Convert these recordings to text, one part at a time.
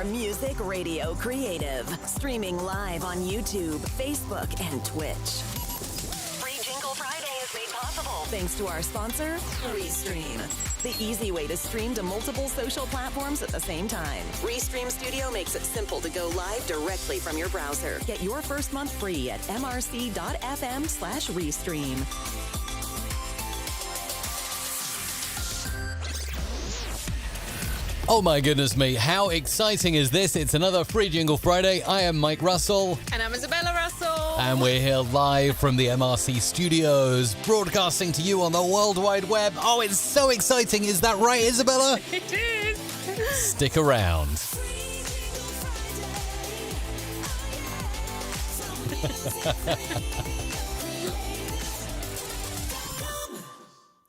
your music radio creative. Streaming live on YouTube, Facebook, and Twitch. Free Jingle Friday is made possible thanks to our sponsor, Restream. The easy way to stream to multiple social platforms at the same time. Restream Studio makes it simple to go live directly from your browser. Get your first month free at mrc.fm/restream. Oh my goodness me, how exciting is this? It's another Free Jingle Friday. I am Mike Russell. And I'm Isabella Russell. And we're here live from the MRC studios, broadcasting to you on the World Wide Web. Oh, it's so exciting. Is that right, Isabella? It is. Stick around.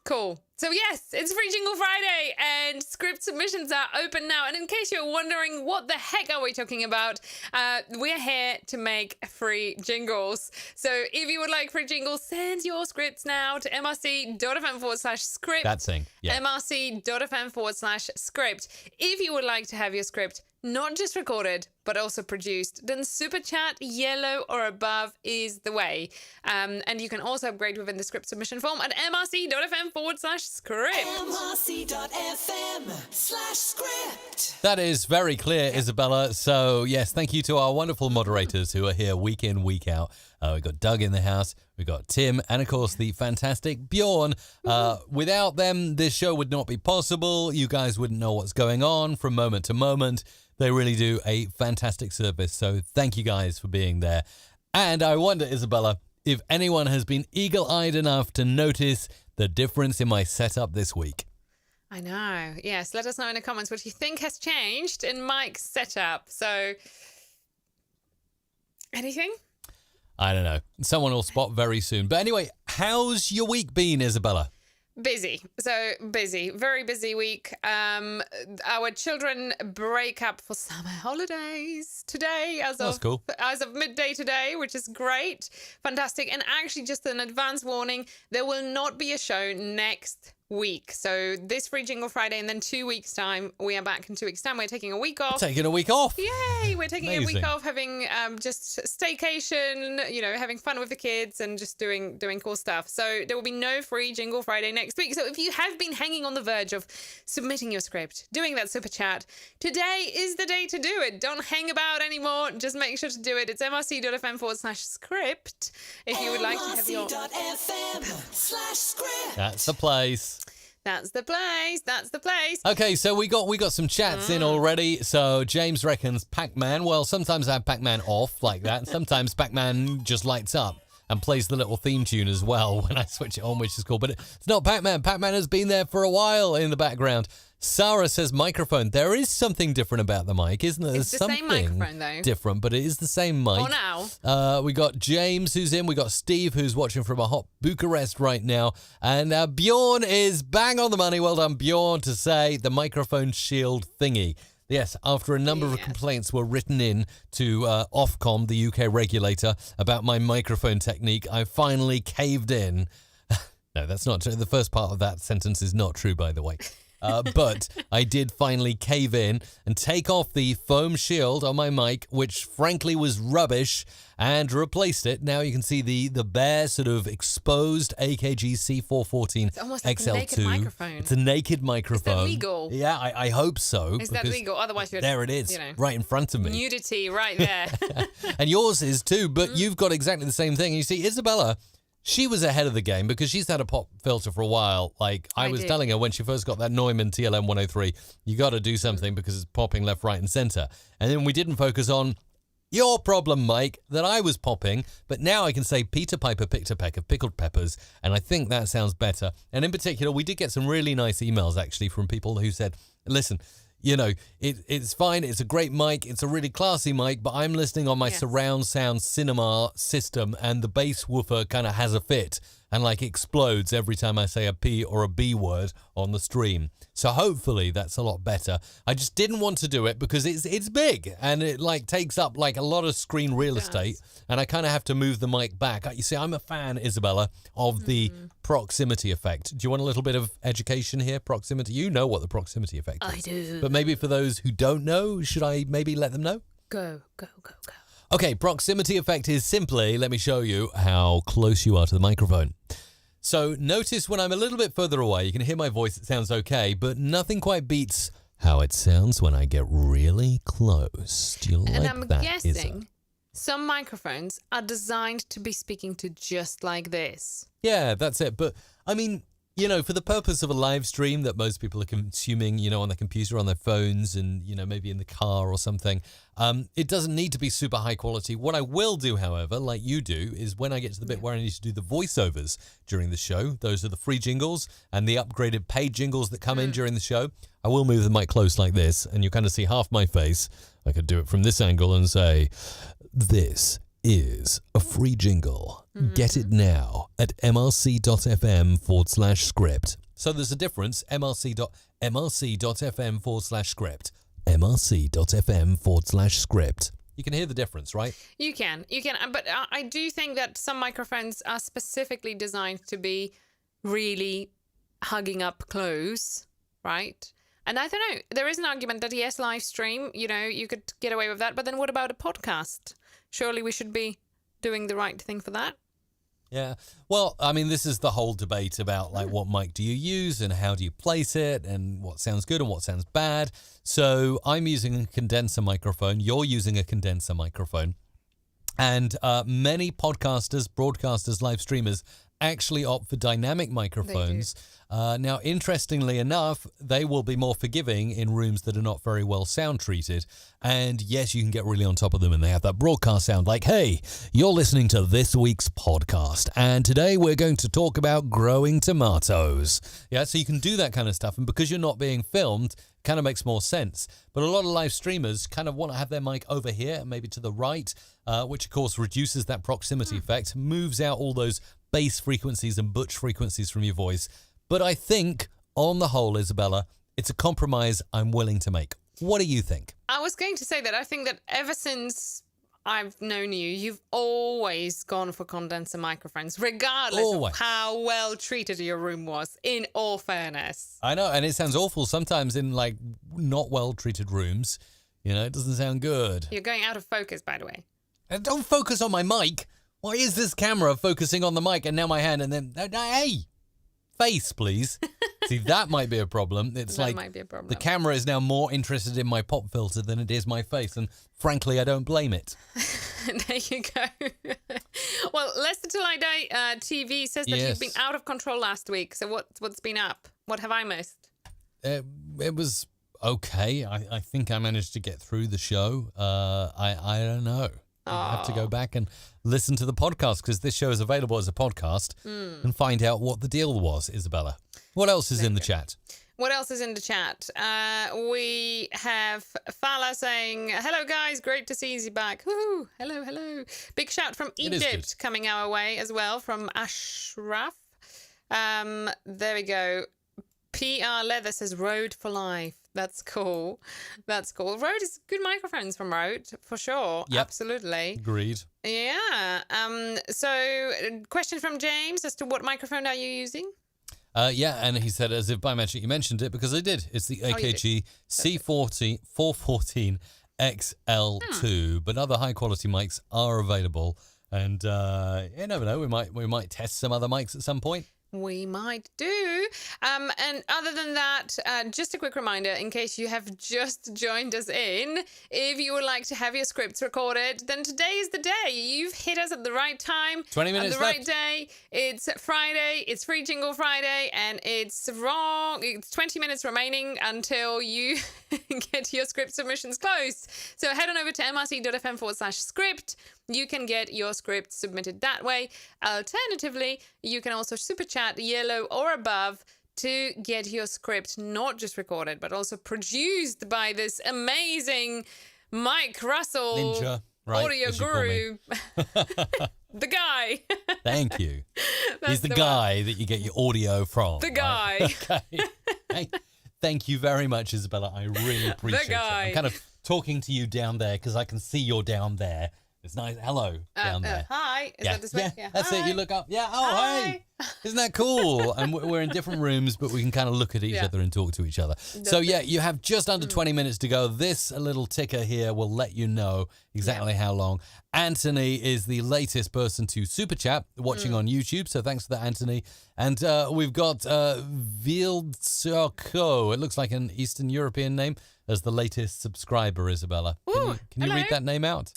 Cool. So yes, it's Free Jingle Friday and script submissions are open now. And in case you're wondering what the heck are we talking about, we're here to make free jingles. So if you would like free jingles, send your scripts now to mrc.fm/script. That thing, yeah. mrc.fm/script. If you would like to have your script not just recorded, but also produced, then Super Chat yellow or above is the way. And you can also upgrade within the script submission form at mrc.fm/script. mrc.fm/script. That is very clear, Isabella. So, yes, thank you to our wonderful moderators who are here week in, week out. We've got Doug in the house, we've got Tim, and of course the fantastic Bjorn. Without them, this show would not be possible. You guys wouldn't know what's going on from moment to moment. They really do a fantastic service, so thank you guys for being there. And I wonder, Isabella, if anyone has been eagle-eyed enough to notice the difference in my setup this week. I know. Yes, let us know in the comments what you think has changed in Mike's setup. So, anything? I don't know. Someone will spot very soon. But anyway, how's your week been, Isabella? Busy. So busy. Very busy week. Our children break up for summer holidays today That's of cool. As of midday today, which is great. Fantastic. And actually, just an advance warning, there will not be a show next week. So this Free Jingle Friday, and then 2 weeks time, we are back in 2 weeks time. We're taking a week off. Taking a week off. Yay! We're taking a Amazing. week off, having just staycation, having fun with the kids and just doing cool stuff. So there will be no Free Jingle Friday next week. So if you have been hanging on the verge of submitting your script, doing that super chat, today is the day to do it. Don't hang about anymore. Just make sure to do it. It's mrc.fm/script if you would like to have your... mrc.fm/script. That's the place. That's the place. That's the place. Okay, so we got some chats in already. So James reckons Pac-Man. Well, sometimes I have Pac-Man off like that. Sometimes Pac-Man just lights up and plays the little theme tune as well when I switch it on, which is cool. But it's not Pac-Man. Pac-Man has been there for a while in the background. Sarah says microphone. There is something different about the mic, isn't there? It's the same microphone, though. Different, but it is the same mic. For now. We got James who's in. We got Steve who's watching from a hot Bucharest right now. And Bjorn is bang on the money. Well done, Bjorn, to say the microphone shield thingy. Yes, after a number of complaints were written in to Ofcom, the UK regulator, about my microphone technique, I finally caved in. No, that's not true. The first part of that sentence is not true, by the way. But I did finally cave in and take off the foam shield on my mic, which frankly was rubbish, and replaced it. Now you can see the bare sort of exposed AKG C414 It's almost like XL2. a naked microphone. It's a naked microphone. Is that legal? Yeah, I hope so. Is that legal? Otherwise, you're... There it is, right in front of me. Nudity right there. And yours is too, but you've got exactly the same thing. You see, Isabella... She was ahead of the game because she's had a pop filter for a while. Like I was telling her when she first got that Neumann TLM 103, you got to do something because it's popping left, right, and center. And then we didn't focus on your problem, Mike, that I was popping. But now I can say Peter Piper picked a peck of pickled peppers, and I think that sounds better. And in particular, we did get some really nice emails actually from people who said, "Listen, you know, it's fine. It's a great mic. It's a really classy mic, but I'm listening on my surround sound cinema system and the bass woofer kind of has a fit. and like explodes every time I say a P or a B word on the stream. So hopefully that's a lot better. I just didn't want to do it because it's big and it like takes up like a lot of screen real estate, and I kind of have to move the mic back. You see, I'm a fan, Isabella, of the proximity effect. Do you want a little bit of education here? Proximity. You know what the proximity effect is. I do. But maybe for those who don't know, should I maybe let them know? Go. Okay, proximity effect is simply, let me show you how close you are to the microphone. So notice when I'm a little bit further away, you can hear my voice, it sounds okay, but nothing quite beats how it sounds when I get really close. Do you like that? And I'm guessing some microphones are designed to be speaking to just like this. Yeah, that's it. But I mean, you know, for the purpose of a live stream that most people are consuming, you know, on their computer, on their phones, and, you know, maybe in the car or something, it doesn't need to be super high quality. What I will do, however, like you do, is when I get to the bit where I need to do the voiceovers during the show, those are the free jingles and the upgraded paid jingles that come in during the show, I will move the mic close like this, and you kind of see half my face. I could do it from this angle and say, this is a free jingle. Get it now at mrc.fm/script. So there's a difference, mrc.fm/script. mrc.fm/script. You can hear the difference, right? You can. But I do think that some microphones are specifically designed to be really hugging up close, right? And I don't know. There is an argument that yes, live stream, you know, you could get away with that. But then what about a podcast? Surely we should be doing the right thing for that. Yeah. Well, I mean, this is the whole debate about like what mic do you use and how do you place it and what sounds good and what sounds bad. So I'm using a condenser microphone. You're using a condenser microphone. And many podcasters, broadcasters, live streamers actually opt for dynamic microphones. Now, interestingly enough, they will be more forgiving in rooms that are not very well sound treated. And yes, you can get really on top of them and they have that broadcast sound like, hey, you're listening to this week's podcast. And today we're going to talk about growing tomatoes. Yeah, so you can do that kind of stuff. And because you're not being filmed, kind of makes more sense. But a lot of live streamers kind of want to have their mic over here, maybe to the right, which of course reduces that proximity effect, moves out all those bass frequencies and butch frequencies from your voice. But I think, on the whole, Isabella, it's a compromise I'm willing to make. What do you think? I was going to say that I think that ever since I've known you, you've always gone for condenser microphones, regardless of how well treated your room was, in all fairness. I know, and it sounds awful sometimes in, like, not well-treated rooms. You know, it doesn't sound good. You're going out of focus, by the way. Don't focus on my mic. Why is this camera focusing on the mic and now my hand and then... Hey! Face, please. See, that might be a problem. It's that like might be a problem. The camera is now more interested in my pop filter than it is my face, and frankly, I don't blame it. There you go. Well, Lester Till I Die TV says that you've been out of control last week. So what's been up? What have I missed? It was okay. I think I managed to get through the show. I don't know. I have to go back and listen to the podcast because this show is available as a podcast and find out what the deal was, Isabella. What else is in the chat? What else is in the chat? We have Fala saying, hello, guys. Great to see you back. Woohoo. Hello. Big shout from Egypt coming our way as well from Ashraf. There we go. PR Leather says Rode for life. That's cool. Rode is good microphones from Rode, for sure. Yep. Absolutely. Agreed. Yeah. So, question from James as to what microphone are you using? Yeah, and he said, as if by magic you mentioned it, because I did. It's the AKG C414 XL2, but other high-quality mics are available. And you never know, we might test some other mics at some point. We might do. And other than that, just a quick reminder, in case you have just joined us in, if you would like to have your scripts recorded, then today is the day. You've hit us at the right time. 20 minutes left. Right day. It's Friday. It's Free Jingle Friday. And it's 20 minutes remaining until you get your script submissions closed. So head on over to mrc.fm/script. You can get your script submitted that way. Alternatively, you can also super chat yellow or above to get your script not just recorded, but also produced by this amazing Mike Russell Ninja, right, audio guru. The guy. Thank you. He's the guy that you get your audio from. The guy. Right? Okay. Thank you very much, Isabella. I really appreciate it. I'm kind of talking to you down there because I can see you're down there. It's nice. Hello, down there. Hi. Is that this way? Yeah. That's it. You look up. Yeah. Oh, Hi. hey. Isn't that cool? And we're in different rooms, but we can kind of look at each other and talk to each other. So, yeah, you have just under 20 minutes to go. This little ticker here will let you know exactly how long. Anthony is the latest person to Super Chat watching on YouTube. So thanks for that, Anthony. And we've got Vildsoko. It looks like an Eastern European name as the latest subscriber, Isabella. Can you read that name out?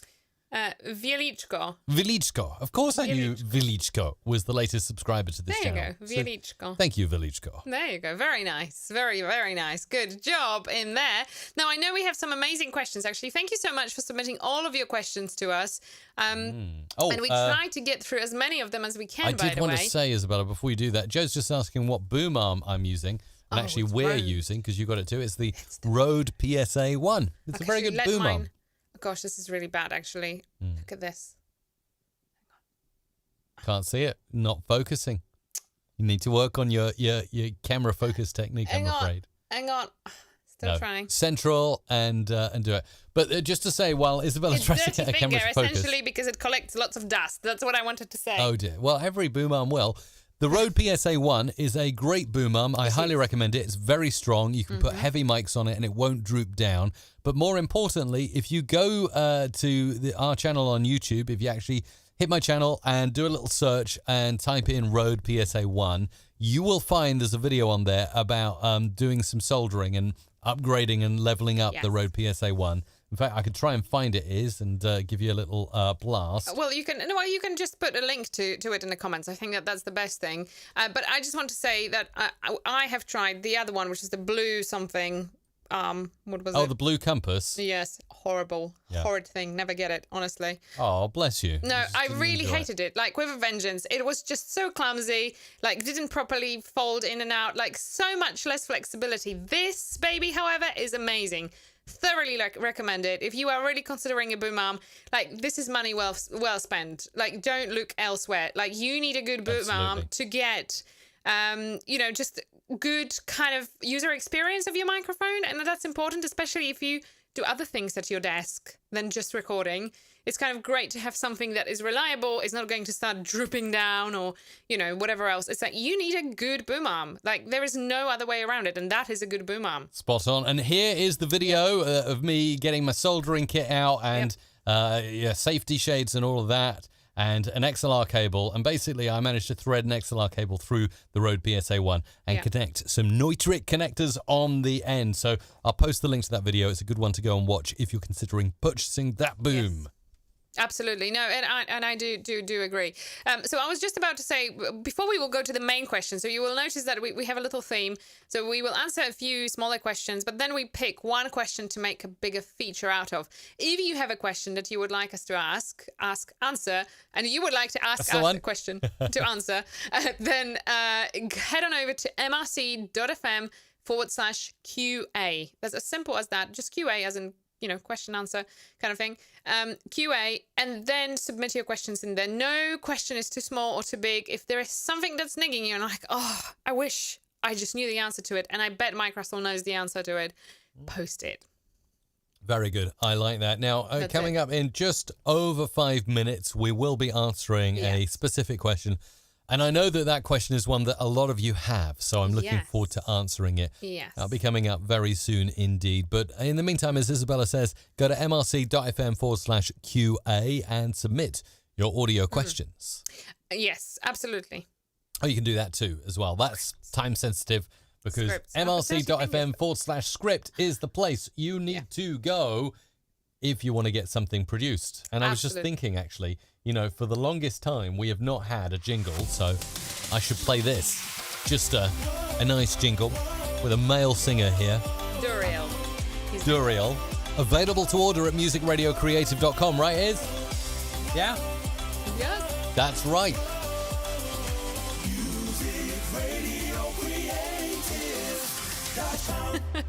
Wieliczko. Wieliczko. Of course I knew Wieliczko was the latest subscriber to this channel. There you go. Wieliczko. So, thank you, Wieliczko. There you go. Very nice. Very, very nice. Good job in there. Now, I know we have some amazing questions, actually. Thank you so much for submitting all of your questions to us. And we try to get through as many of them as we can, by the way. I did want to say, Isabella, before you do that, Joe's just asking what boom arm I'm using. And actually, we're using, because you got it too. It's the Rode PSA 1. It's a very good boom arm. Gosh, this is really bad, actually. Look at this. Can't see it. Not focusing. You need to work on your camera focus technique, I'm afraid. Hang on. Still trying. Central and do it. But just to say, while Isabella's trying to get a camera focus. Essentially, because it collects lots of dust. That's what I wanted to say. Oh, dear. Well, every boom arm will. The Rode PSA 1 is a great boom arm. I highly recommend it. It's very strong. You can put heavy mics on it and it won't droop down. But more importantly, if you go to our channel on YouTube, if you actually hit my channel and do a little search and type in Rode PSA 1, you will find there's a video on there about doing some soldering and upgrading and leveling up the Rode PSA 1. In fact, I could try and find it and give you a little blast. Well, you can just put a link to it in the comments. I think that's the best thing. But I just want to say that I have tried the other one, which is the blue something. What was it? Oh, the blue compass. Yes, horrible, horrid thing. Never get it, honestly. Oh, bless you. No, I really hated it. Like with a vengeance. It was just so clumsy. Like didn't properly fold in and out. Like so much less flexibility. This baby, however, is amazing. Thoroughly recommend it. If you are really considering a boom arm, like this is money well spent. Like don't look elsewhere. Like you need a good boom arm to get, just good kind of user experience of your microphone, and that's important, especially if you do other things at your desk than just recording. It's kind of great to have something that is reliable, is not going to start drooping down or, whatever else. It's like you need a good boom arm. Like there is no other way around it, and that is a good boom arm. Spot on. And here is the video of me getting my soldering kit out and safety shades and all of that, and an XLR cable. And basically, I managed to thread an XLR cable through the Rode PSA 1 and connect some Neutrik connectors on the end. So I'll post the link to that video. It's a good one to go and watch if you're considering purchasing that boom. Yes. Absolutely. No, and I do agree. So I was just about to say, before we will go to the main question, so you will notice that we have a little theme. So we will answer a few smaller questions, but then we pick one question to make a bigger feature out of. If you have a question that you would like us to answer, and you would like to ask us a question to answer, then head on over to mrc.fm/QA. That's as simple as that. Just QA as in question answer kind of thing. QA, and then submit your questions in there. No question is too small or too big. If there is something that's nigging you and like, oh, I wish I just knew the answer to it, and I bet Microsoft knows the answer to it, post it. Very good. I like that. Now, coming up in just over 5 minutes, we will be answering a specific question. And I know that question is one that a lot of you have, so I'm looking forward to answering it. Yes. That'll be coming up very soon indeed. But in the meantime, as Isabella says, go to mrc.fm/QA and submit your audio questions. Yes, absolutely. Oh, you can do that too as well. That's time sensitive because mrc.fm/script is the place you need to go if you want to get something produced. And I was just thinking, actually, for the longest time, we have not had a jingle, so I should play this. Just a nice jingle with a male singer here. Duriel. Available to order at musicradiocreative.com, right, Iz? Yeah? Yes. That's right.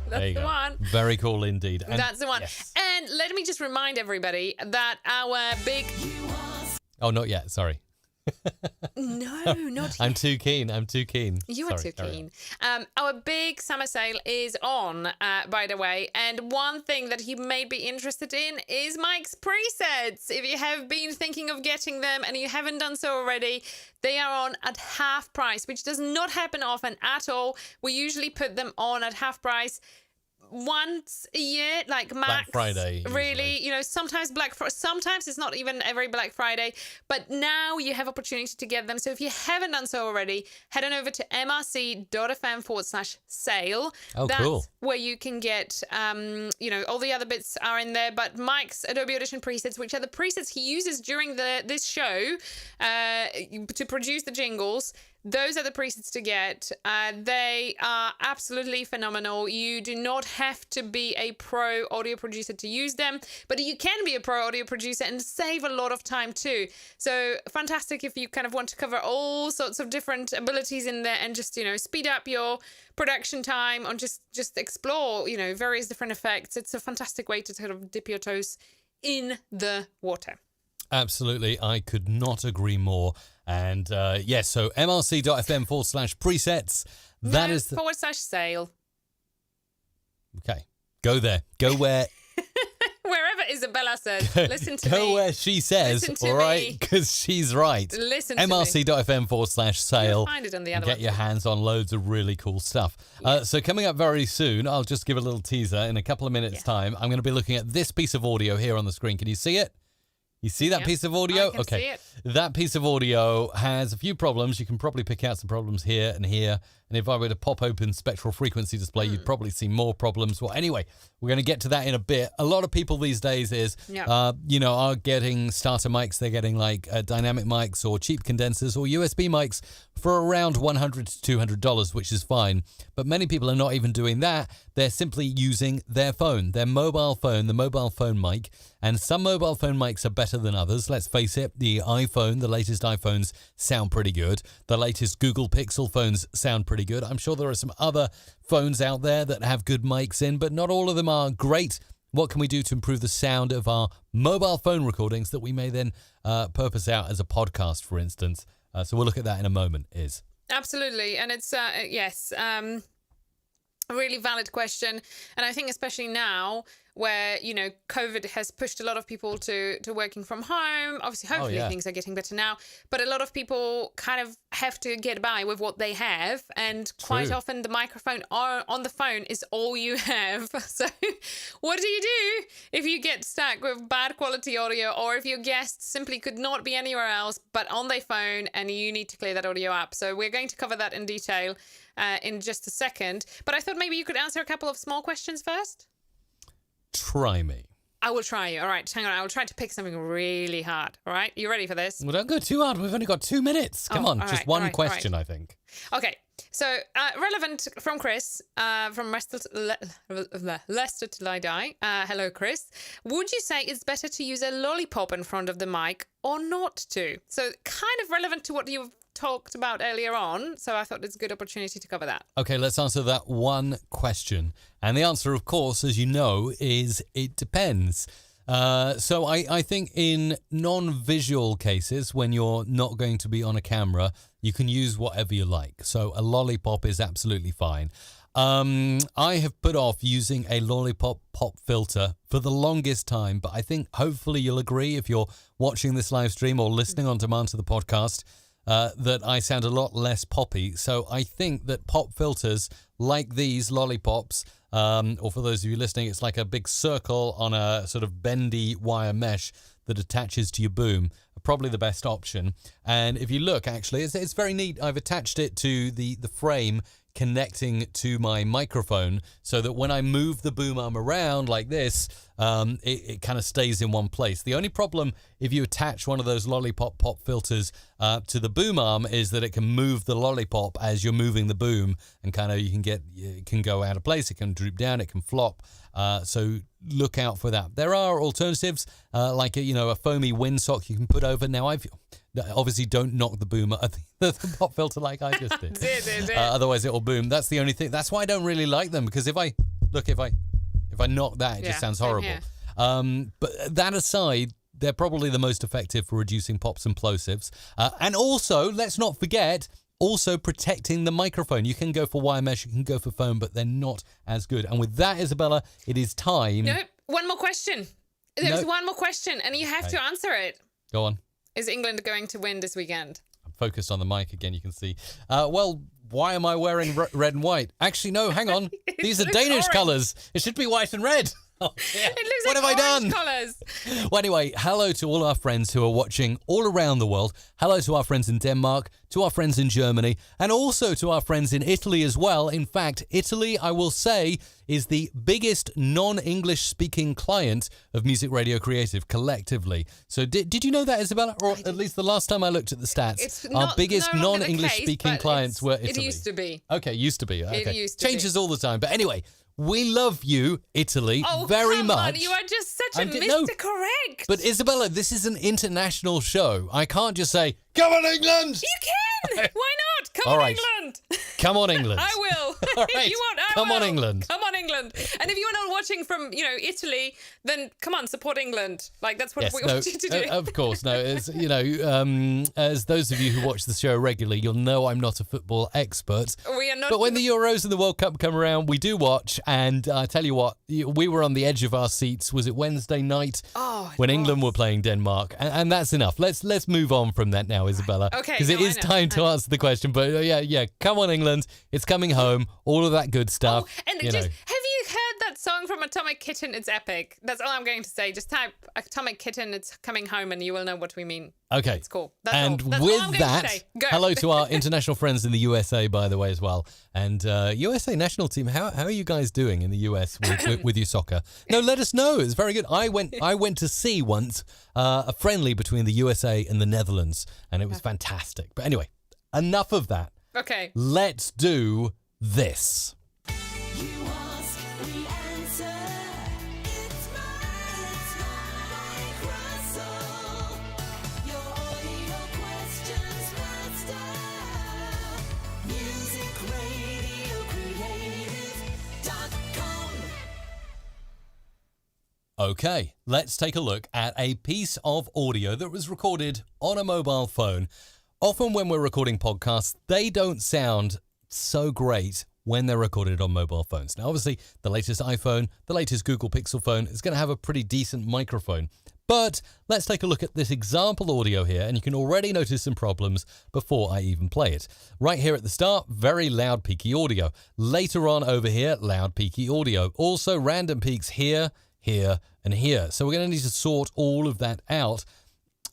That's the one. Very cool indeed. And that's the one. Yes. And let me just remind everybody that our big Oh, not yet. Sorry. No, not yet. I'm too keen. You are too keen. Our big summer sale is on, by the way. And one thing that you may be interested in is Mike's presets. If you have been thinking of getting them and you haven't done so already, they are on at half price, which does not happen often at all. We usually put them on at half price once a year, like max. Black Friday, really, sometimes sometimes it's not even every Black Friday, but now you have opportunity to get them. So if you haven't done so already, head on over to mrc.fm/sale. That's cool. where you can get all the other bits are in there, but Mike's Adobe Audition presets, which are the presets he uses during this show to produce the jingles. Those are the presets to get. They are absolutely phenomenal. You do not have to be a pro audio producer to use them, but you can be a pro audio producer and save a lot of time too. So fantastic if you kind of want to cover all sorts of different abilities in there and just, speed up your production time or just explore, various different effects. It's a fantastic way to sort of dip your toes in the water. Absolutely. I could not agree more. And yes, so mrc.fm/presets. That is the /sale. Okay. Go there. Go where Wherever Isabella says. Listen to me. Go where she says, Listen to all right? me. Because she's right. Listen to me. mrc.fm/sale. You'll find it on the other Get your hands on loads of really cool stuff. So coming up very soon, I'll just give a little teaser. In a couple of minutes' time, I'm going to be looking at this piece of audio here on the screen. Can you see it? You see that piece of audio? I can see it. That piece of audio has a few problems. You can probably pick out some problems here and here. And if I were to pop open Spectral frequency display, you'd probably see more problems. Well, anyway, we're going to get to that in a bit. A lot of people these days are getting starter mics. They're getting like dynamic mics or cheap condensers or USB mics for around $100 to $200, which is fine. But many people are not even doing that. They're simply using their phone, their mobile phone, the mobile phone mic. And some mobile phone mics are better than others. Let's face it, the iPhone, the latest iPhones sound pretty good. The latest Google Pixel phones sound pretty good. I'm sure there are some other phones out there that have good mics in, but not all of them are great. What can we do to improve the sound of our mobile phone recordings that we may then purpose out as a podcast, for instance? So we'll look at that in a moment, Is. Absolutely. And it's, a really valid question. And I think especially now where, COVID has pushed a lot of people to working from home. Obviously, hopefully things are getting better now. But a lot of people kind of have to get by with what they have. And quite often the microphone on the phone is all you have. So what do you do if you get stuck with bad quality audio or if your guests simply could not be anywhere else but on their phone and you need to clear that audio up? So we're going to cover that in detail in just a second. But I thought maybe you could answer a couple of small questions first. Try me. I will try you. All right, hang on. I will try to pick something really hard. All right, you ready for this? Well, don't go too hard. We've only got 2 minutes. Come on, just one question, I think. Okay, so relevant from Chris from Leicester Till I Die. Hello, Chris. Would you say it's better to use a lollipop in front of the mic or not to? So kind of relevant to what you've talked about earlier on, so I thought it's a good opportunity to cover that. Okay, let's answer that one question. And the answer, of course, as you know, is it depends. So I think in non-visual cases, when you're not going to be on a camera, you can use whatever you like. So a lollipop is absolutely fine. I have put off using a lollipop pop filter for the longest time, but I think hopefully you'll agree if you're watching this live stream or listening on demand to the podcast, that I sound a lot less poppy. So I think that pop filters like these lollipops, or for those of you listening, it's like a big circle on a sort of bendy wire mesh that attaches to your boom, are probably the best option. And if you look, actually, it's very neat. I've attached it to the frame connecting to my microphone so that when I move the boom arm around like this, it kind of stays in one place. The only problem if you attach one of those lollipop pop filters to the boom arm is that it can move the lollipop as you're moving the boom, and kind of it can go out of place, it can droop down, it can flop. So look out for that. There are alternatives like a foamy windsock you can put over. Now obviously don't knock the boom the pop filter like I just did. Otherwise it'll boom. That's the only thing. That's why I don't really like them, because if I knock that, it just sounds horrible. But that aside, they're probably the most effective for reducing pops and plosives. And also, let's not forget, also protecting the microphone. You can go for wire mesh, you can go for foam, but they're not as good. And with that, Isabella, it is time. Nope. One more question. There's one more question, and you have to answer it. Go on. Is England going to win this weekend? I'm focused on the mic again, you can see. Well, why am I wearing red and white? Actually, no, hang on. These are Danish orange. colours. It should be white and red. Oh, yeah. It looks What like have I orange done? colours. Well, anyway, hello to all our friends who are watching all around the world. Hello to our friends in Denmark, to our friends in Germany, and also to our friends in Italy as well. In fact, Italy, I will say, is the biggest non-English speaking client of Music Radio Creative collectively. So did you know that, Isabella? Or at least the last time I looked at the stats, our biggest no longer the non-English case, speaking but clients were Italy. It used to be. Okay, used to be. Okay. It used to Changes be. all the time. But anyway, we love you, Italy, Oh, very come much. on. You are just such a Mr. No, Correct. but Isabella, this is an international show. I can't just say, come on, England! You can. Why not? Come All on, right. England. Come on, England. I will. All If right. you want, I Come on, will. England. Come on, England. And if you are not watching from, Italy, then come on, support England. Like, that's what we want you to do. Of course, no. As as those of you who watch the show regularly, you'll know I'm not a football expert. We are not. But when the Euros and the World Cup come around, we do watch. And I tell you what, we were on the edge of our seats. Was it Wednesday night when England were playing Denmark? And that's enough. Let's move on from that now, Isabella. Okay, Because it is time to answer the question. But yeah, come on, England. It's coming home. All of that good stuff. And have you heard that song from Atomic Kitten? It's epic. That's all I'm going to say. Just type Atomic Kitten, it's coming home, and you will know what we mean. Okay. It's cool. That's and all. That's with all I'm going that, to say. Go. hello to our international friends in the USA, by the way, as well. And USA national team, how are you guys doing in the US with your soccer? No, let us know. It's very good. I went to see once a friendly between the USA and the Netherlands, and it was fantastic. But anyway, enough of that. Okay. Let's do this. You ask, we answer. It's Mike Russell. Your audio questions master. MusicRadioCreative.com. Okay, let's take a look at a piece of audio that was recorded on a mobile phone. Often when we're recording podcasts, they don't sound so great when they're recorded on mobile phones. Now, obviously, the latest iPhone, the latest Google Pixel phone is going to have a pretty decent microphone. But let's take a look at this example audio here, and you can already notice some problems before I even play it. Right here at the start, very loud, peaky audio. Later on over here, loud, peaky audio. Also, random peaks here, here, and here. So we're going to need to sort all of that out.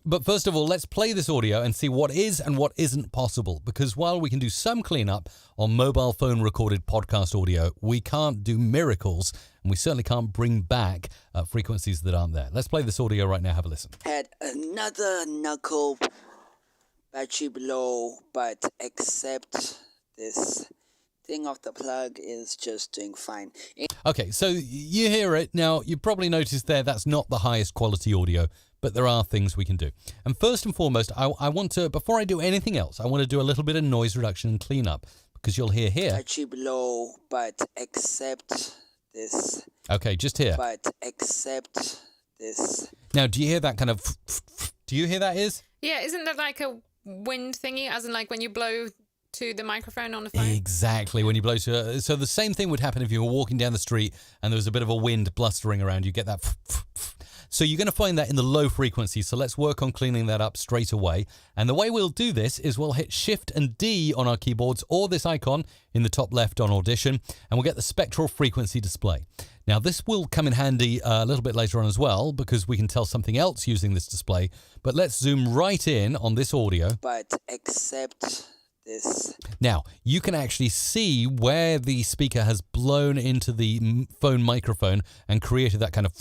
But first of all, let's play this audio and see what is and what isn't possible. Because while we can do some cleanup on mobile phone recorded podcast audio, we can't do miracles, and we certainly can't bring back frequencies that aren't there. Let's play this audio right now. Have a listen. Had another knuckle battery below, but except this thing off the plug is just doing fine. Okay, so you hear it. Now, you probably noticed there that's not the highest quality audio, but there are things we can do. And first and foremost, I want to, before I do anything else, I want to do a little bit of noise reduction and cleanup, because you'll hear here. Battery below, but except this. Okay, just here. But except this. Now, do you hear that kind of... Do you hear that is? Yeah, isn't that like a wind thingy? As in, like when you blow to the microphone on the phone? Exactly, when you blow to... So the same thing would happen if you were walking down the street and there was a bit of a wind blustering around. You get that... So you're going to find that in the low frequency. So let's work on cleaning that up straight away. And the way we'll do this is we'll hit Shift and D on our keyboards, or this icon in the top left on Audition, and we'll get the spectral frequency display. Now, this will come in handy a little bit later on as well, because we can tell something else using this display. But let's zoom right in on this audio. But except this. Now, you can actually see where the speaker has blown into the phone microphone and created that kind of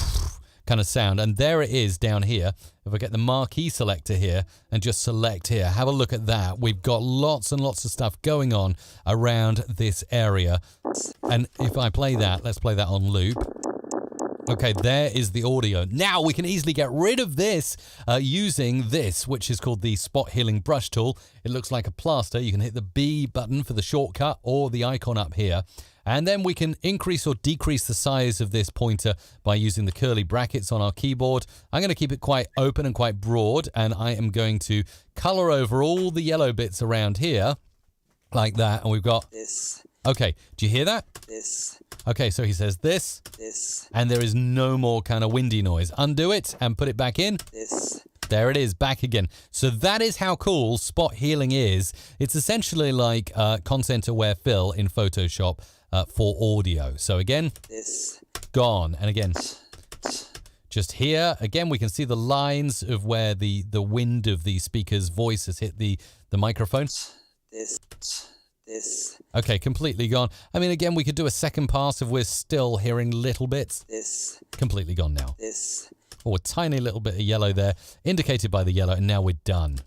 sound. And there it is down here. If I get the marquee selector here and just select here, have a look at that. We've got lots and lots of stuff going on around this area. And if I play that, let's play that on loop. Okay, there is the audio. Now we can easily get rid of this using this, which is called the Spot Healing Brush Tool. It looks like a plaster. You can hit the B button for the shortcut or the icon up here. And then we can increase or decrease the size of this pointer by using the curly brackets on our keyboard. I'm going to keep it quite open and quite broad, and I am going to color over all the yellow bits around here like that. And we've got this. Okay, do you hear that? This. Okay, so he says this. This. And there is no more kind of windy noise. Undo it and put it back in. This. There it is, back again. So that is how cool spot healing is. It's essentially like content-aware fill in Photoshop for audio. So again, This. gone. And again, just here. Again, we can see the lines of where the wind of the speaker's voice has hit the microphone. This. This. Okay, completely gone. I mean, again, we could do a second pass if we're still hearing little bits. This. Completely gone now. This. Oh, a tiny little bit of yellow there, indicated by the yellow, and now we're done.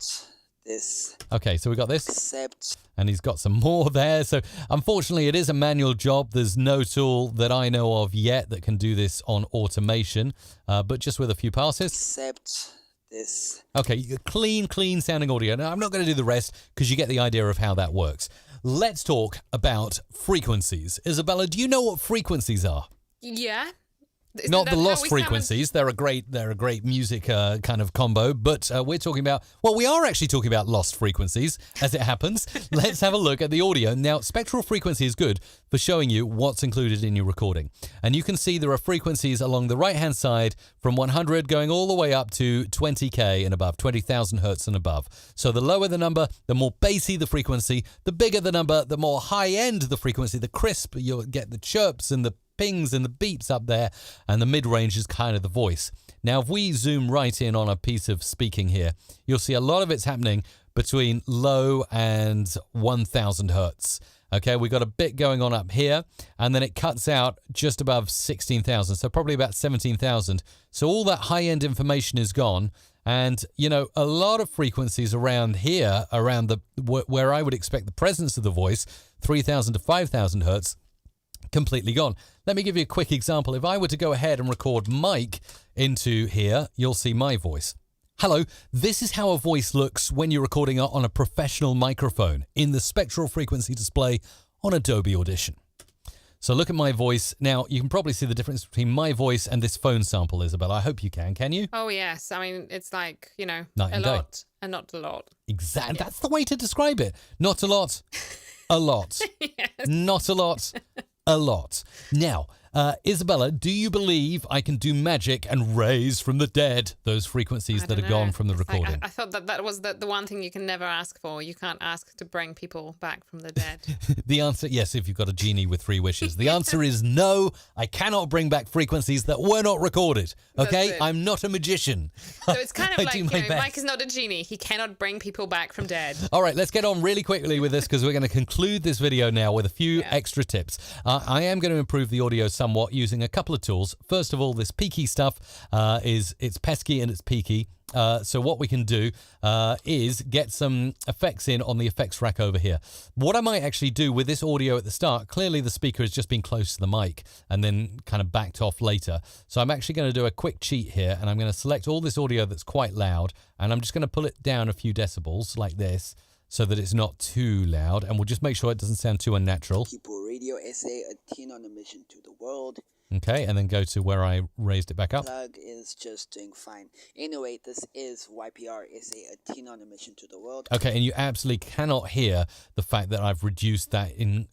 This. Okay, so we got this, Except. and he's got some more there. So unfortunately, it is a manual job. There's no tool that I know of yet that can do this on automation, but just with a few passes. Except. This. Okay, clean sounding audio. Now, I'm not going to do the rest because you get the idea of how that works. Let's talk about frequencies. Isabella, do you know what frequencies are? Yeah. Isn't Not that the how lost we sound? frequencies. They're a great music kind of combo. But we're talking about, well, we are actually talking about lost frequencies, as it happens. Let's have a look at the audio. Now, spectral frequency is good for showing you what's included in your recording. And you can see there are frequencies along the right-hand side from 100 going all the way up to 20K and above, 20,000 hertz and above. So the lower the number, the more bassy the frequency. The bigger the number, the more high-end the frequency, the crisp. You'll get the chirps and the pings and the beeps up there, and the mid-range is kind of the voice. Now, if we zoom right in on a piece of speaking here, you'll see a lot of it's happening between low and 1,000 hertz. Okay, we got a bit going on up here, and then it cuts out just above 16,000, so probably about 17,000. So all that high-end information is gone, and, you know, a lot of frequencies around here, around the where I would expect the presence of the voice, 3,000 to 5,000 hertz, completely gone. Let me give you a quick example. If I were to go ahead and record Mike into here, you'll see my voice. Hello, this is how a voice looks when you're recording it on a professional microphone in the spectral frequency display on Adobe Audition. So look at my voice. Now, you can probably see the difference between my voice and this phone sample, Isabella. I hope you can you? Oh, yes. I mean, it's like, you know, Night a and day. lot and not a lot. Exactly. That's the way to describe it. Not a lot, a lot. Yes. Not a lot, a lot. Now, Isabella, do you believe I can do magic and raise from the dead those frequencies I that don't are gone know. from the It's like, recording? I thought that was the one thing you can never ask for. You can't ask to bring people back from the dead. The answer, yes, if you've got a genie with 3 wishes. The answer is no, I cannot bring back frequencies that were not recorded. Okay? That's it. I'm not a magician. So it's kind of I like, do you my know, best. Mike is not a genie. He cannot bring people back from dead. All right, let's get on really quickly with this because we're going to conclude this video now with a few extra tips. I am going to improve the audio somewhat using a couple of tools. First of all, this peaky stuff it's pesky and it's peaky. So what we can do is get some effects in on the effects rack over here. What I might actually do with this audio at the start, clearly the speaker has just been close to the mic and then kind of backed off later. So I'm actually going to do a quick cheat here and I'm going to select all this audio that's quite loud and I'm just going to pull it down a few decibels like this so that it's not too loud, and we'll just make sure it doesn't sound too unnatural. People Radio SA, a teen on a mission to the world. Okay, and then go to where I raised it back up. Plug is just doing fine. Anyway, this is YPR SA, a teen on a mission to the world. Okay, and you absolutely cannot hear the fact that I've reduced that in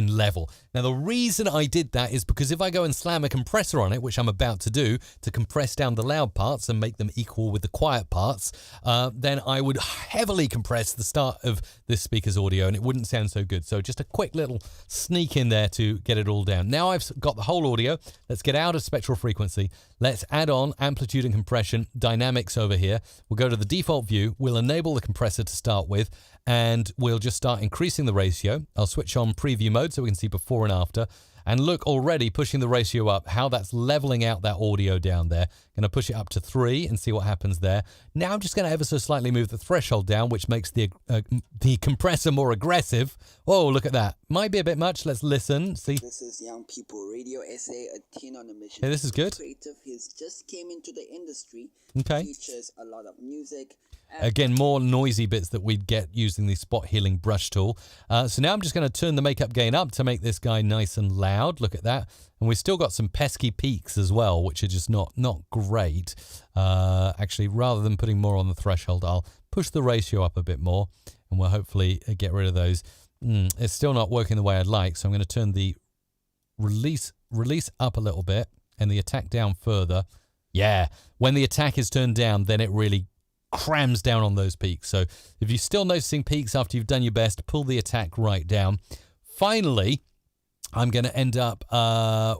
level. Now, the reason I did that is because if I go and slam a compressor on it, which I'm about to do, to compress down the loud parts and make them equal with the quiet parts, then I would heavily compress the start of this speaker's audio and it wouldn't sound so good. So just a quick little sneak in there to get it all down. Now I've got the whole audio. Let's get out of spectral frequency. Let's add on amplitude and compression, dynamics over here. We'll go to the default view. We'll enable the compressor to start with, and we'll just start increasing the ratio. I'll switch on preview mode so we can see before and after. And look, already pushing the ratio up, how that's leveling out that audio down there. Going to push it up to 3 and see what happens there. Now I'm just going to ever so slightly move the threshold down, which makes the compressor more aggressive. Oh, look at that. Might be a bit much. Let's listen. See? This is Young People Radio SA, a teen on a mission. Yeah, this is good. Creative. He's just came into the industry. Okay. Teaches a lot of music. Again, more noisy bits that we'd get using the spot healing brush tool. So now I'm just going to turn the makeup gain up to make this guy nice and loud. Look at that. And we've still got some pesky peaks as well, which are just not great. Actually, rather than putting more on the threshold, I'll push the ratio up a bit more, and we'll hopefully get rid of those. It's still not working the way I'd like, so I'm going to turn the release up a little bit and the attack down further. Yeah, when the attack is turned down, then it really crams down on those peaks. So if you're still noticing peaks after you've done your best, pull the attack right down. Finally, I'm going to end up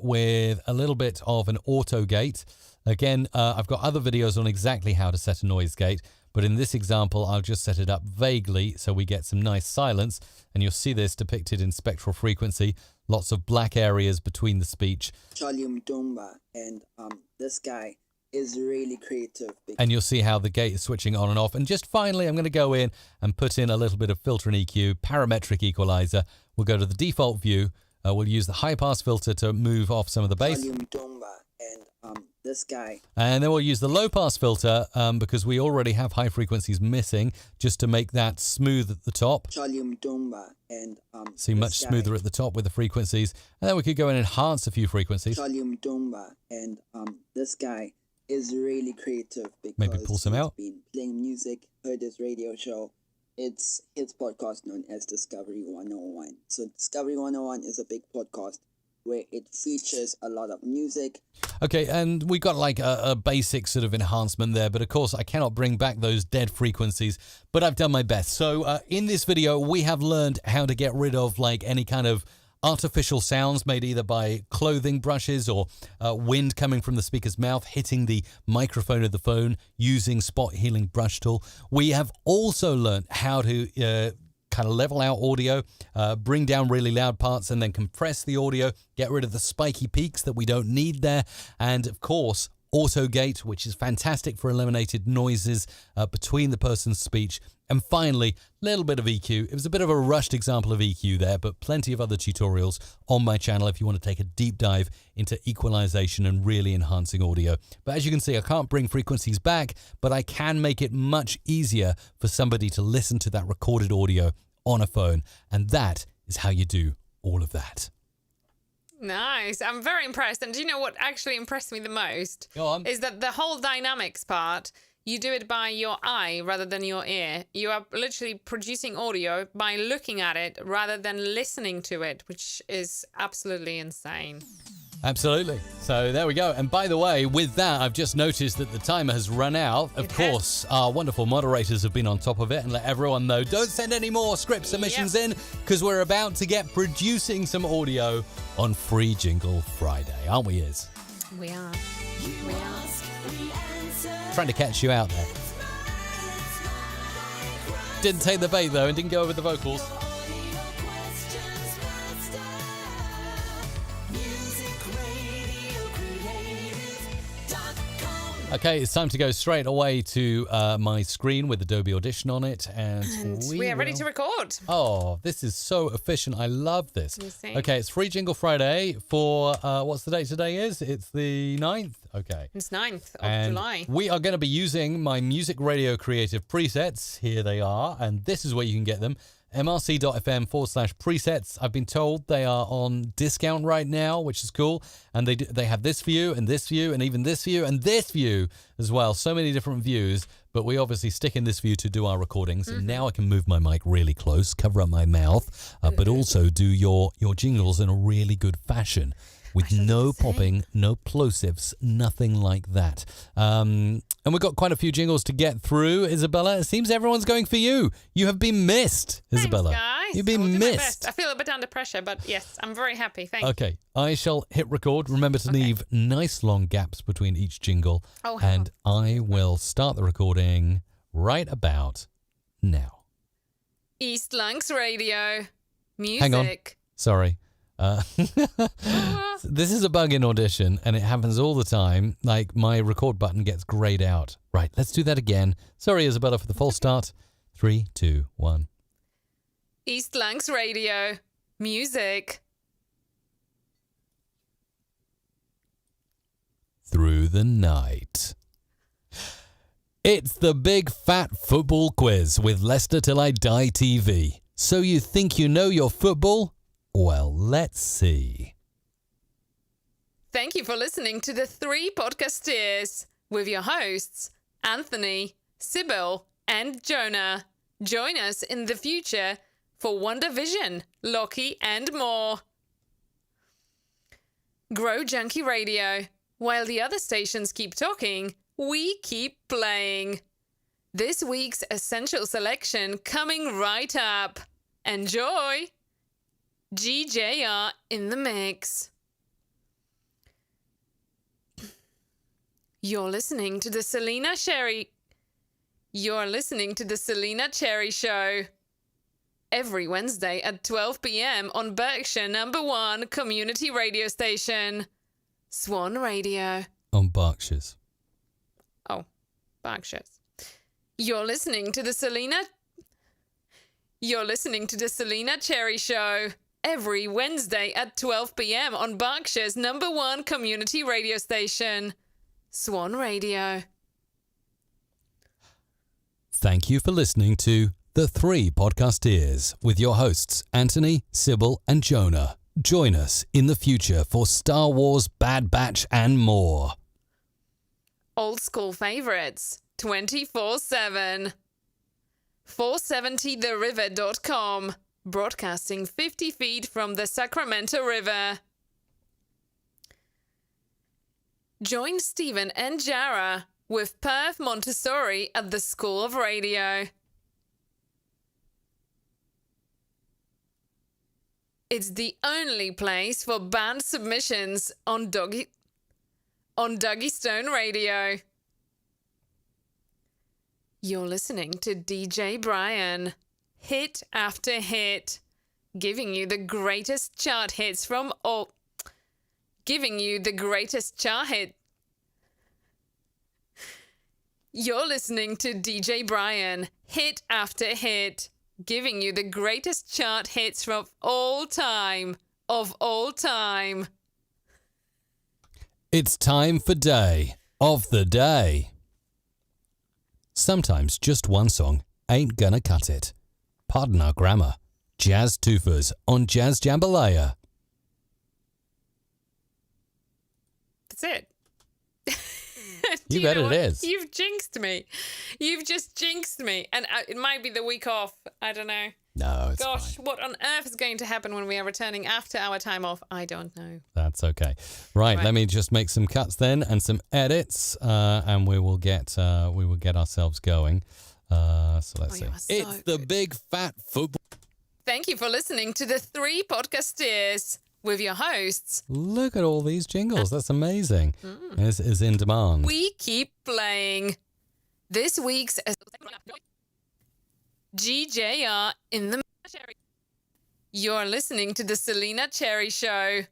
with a little bit of an auto gate. Again, I've got other videos on exactly how to set a noise gate, but in this example, I'll just set it up vaguely so we get some nice silence, and you'll see this depicted in spectral frequency. Lots of black areas between the speech. Volume Dumba, and this guy is really creative. And you'll see how the gate is switching on and off. And just finally, I'm going to go in and put in a little bit of filter and EQ, parametric equalizer. We'll go to the default view. We'll use the high pass filter to move off some of the bass. Volume Dumba, and this guy. And then we'll use the low pass filter because we already have high frequencies missing, just to make that smooth at the top. Volume Dumba, and see, much smoother at the top with the frequencies. And then we could go and enhance a few frequencies. Volume Dumba, and this guy is really creative because maybe pull some out. He's been playing music, heard his radio show. It's his podcast known as Discovery 101. So Discovery 101 is a big podcast where it features a lot of music. Okay, and we got like a basic sort of enhancement there, but of course I cannot bring back those dead frequencies, but I've done my best. So in this video, we have learned how to get rid of like any kind of artificial sounds made either by clothing brushes or wind coming from the speaker's mouth hitting the microphone of the phone using spot healing brush tool. We have also learned how to kind of level out audio, bring down really loud parts and then compress the audio, get rid of the spiky peaks that we don't need there, and of course auto gate, which is fantastic for eliminated noises between the person's speech. And finally, a little bit of EQ. It was a bit of a rushed example of EQ there, but plenty of other tutorials on my channel if you want to take a deep dive into equalization and really enhancing audio. But as you can see, I can't bring frequencies back, but I can make it much easier for somebody to listen to that recorded audio on a phone. And that is how you do all of that. Nice. I'm very impressed. And do you know what actually impressed me the most? Go on. Is that the whole dynamics part, you do it by your eye rather than your ear. You are literally producing audio by looking at it rather than listening to it, which is absolutely insane. Absolutely. So there we go. And by the way, with that, I've just noticed that the timer has run out. Of course, our wonderful moderators have been on top of it and let everyone know, don't send any more script submissions in because we're about to get producing some audio on Free Jingle Friday, aren't we, Iz? We are. Trying to catch you out there. Didn't take the bait, though, and didn't go over the vocals. Okay, it's time to go straight away to my screen with Adobe Audition on it. And we are ready to record. Oh, this is so efficient. I love this. Okay, it's Free Jingle Friday for, what's the date today is? It's the 9th? Okay. It's 9th of July. We are going to be using my Music Radio Creative presets. Here they are. And this is where you can get them. mrc.fm/presets. I've been told they are on discount right now, which is cool. And they have this view and this view and even this view and this view as well. So many different views, but we obviously stick in this view to do our recordings. And now I can move my mic really close, cover up my mouth, but also do your jingles in a really good fashion. With no popping, no plosives, nothing like that. And we've got quite a few jingles to get through, Isabella. It seems everyone's going for you. You have been missed, Isabella. Thanks, guys. You've been missed. I feel a bit under pressure, but yes, I'm very happy. Thank you. Okay, I shall hit record. Remember to leave nice long gaps between each jingle. And I will start the recording right about now. East Lancs Radio. Music. Hang on. Sorry. This is a bug in Audition, and it happens all the time. Like, my record button gets grayed out. Right, let's do that again. Sorry, Isabella, for the false start. 3, 2, 1. East Lancs Radio. Music. Through the night. It's the Big Fat Football Quiz with Leicester Till I Die TV. So you think you know your football? Well, let's see. Thank you for listening to the Three Podcasteers with your hosts, Anthony, Sybil, and Jonah. Join us in the future for Wonder Vision, Loki, and more. Grow Junkie Radio. While the other stations keep talking, we keep playing. This week's essential selection coming right up. Enjoy! GJR in the mix. You're listening to the Selena Cherry Show. Every Wednesday at 12 p.m. on Berkshire #1 community radio station, Swan Radio. On Berkshire's. Oh, Berkshire's. You're listening to the Selena Cherry Show. Every Wednesday at 12 p.m. on Berkshire's #1 community radio station, Swan Radio. Thank you for listening to The Three Podcasteers with your hosts, Anthony, Sybil, and Jonah. Join us in the future for Star Wars, Bad Batch, and more. Old school favorites, 24/7. 470theriver.com, broadcasting 50 feet from the Sacramento River. Join Stephen and Jara with Perth Montessori at the School of Radio. It's the only place for band submissions on Doggy Stone Radio. You're listening to DJ Brian, hit after hit, giving you the greatest chart hits from all. You're listening to DJ Brian, hit after hit, giving you the greatest chart hits from all time. It's time for Day of the Day. Sometimes just one song ain't gonna cut it. Pardon our grammar. Jazz Toofers on Jazz Jambalaya. That's it. You bet it is. You've jinxed me. You've just jinxed me. And it might be the week off. I don't know. No, it's Gosh, fine. what on earth is going to happen when we are returning after our time off? I don't know. That's okay. Right, let me just make some cuts then and some edits, and we will get ourselves going. So let's see. It's the Big Fat Football. Thank you for listening to the Three Podcasteers with your hosts. Look at all these jingles. That's amazing. This is in demand. We keep playing. This week's GJR in the. You're listening to the Selena Cherry Show.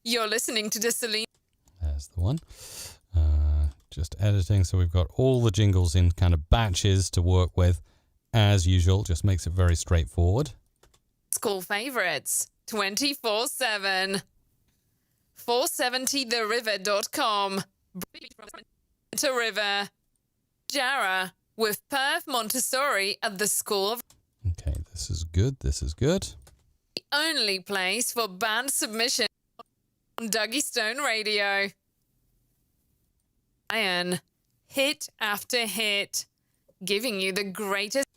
You're listening to the Selena. There's the one. Just editing, so we've got all the jingles in kind of batches to work with. As usual, just makes it very straightforward. School favorites, 24/7. 470theriver.com. To River. Jara with Perth Montessori at the School of. Okay, this is good. This is good. The only place for band submission on Dougie Stone Radio. Iron, hit after hit, giving you the greatest.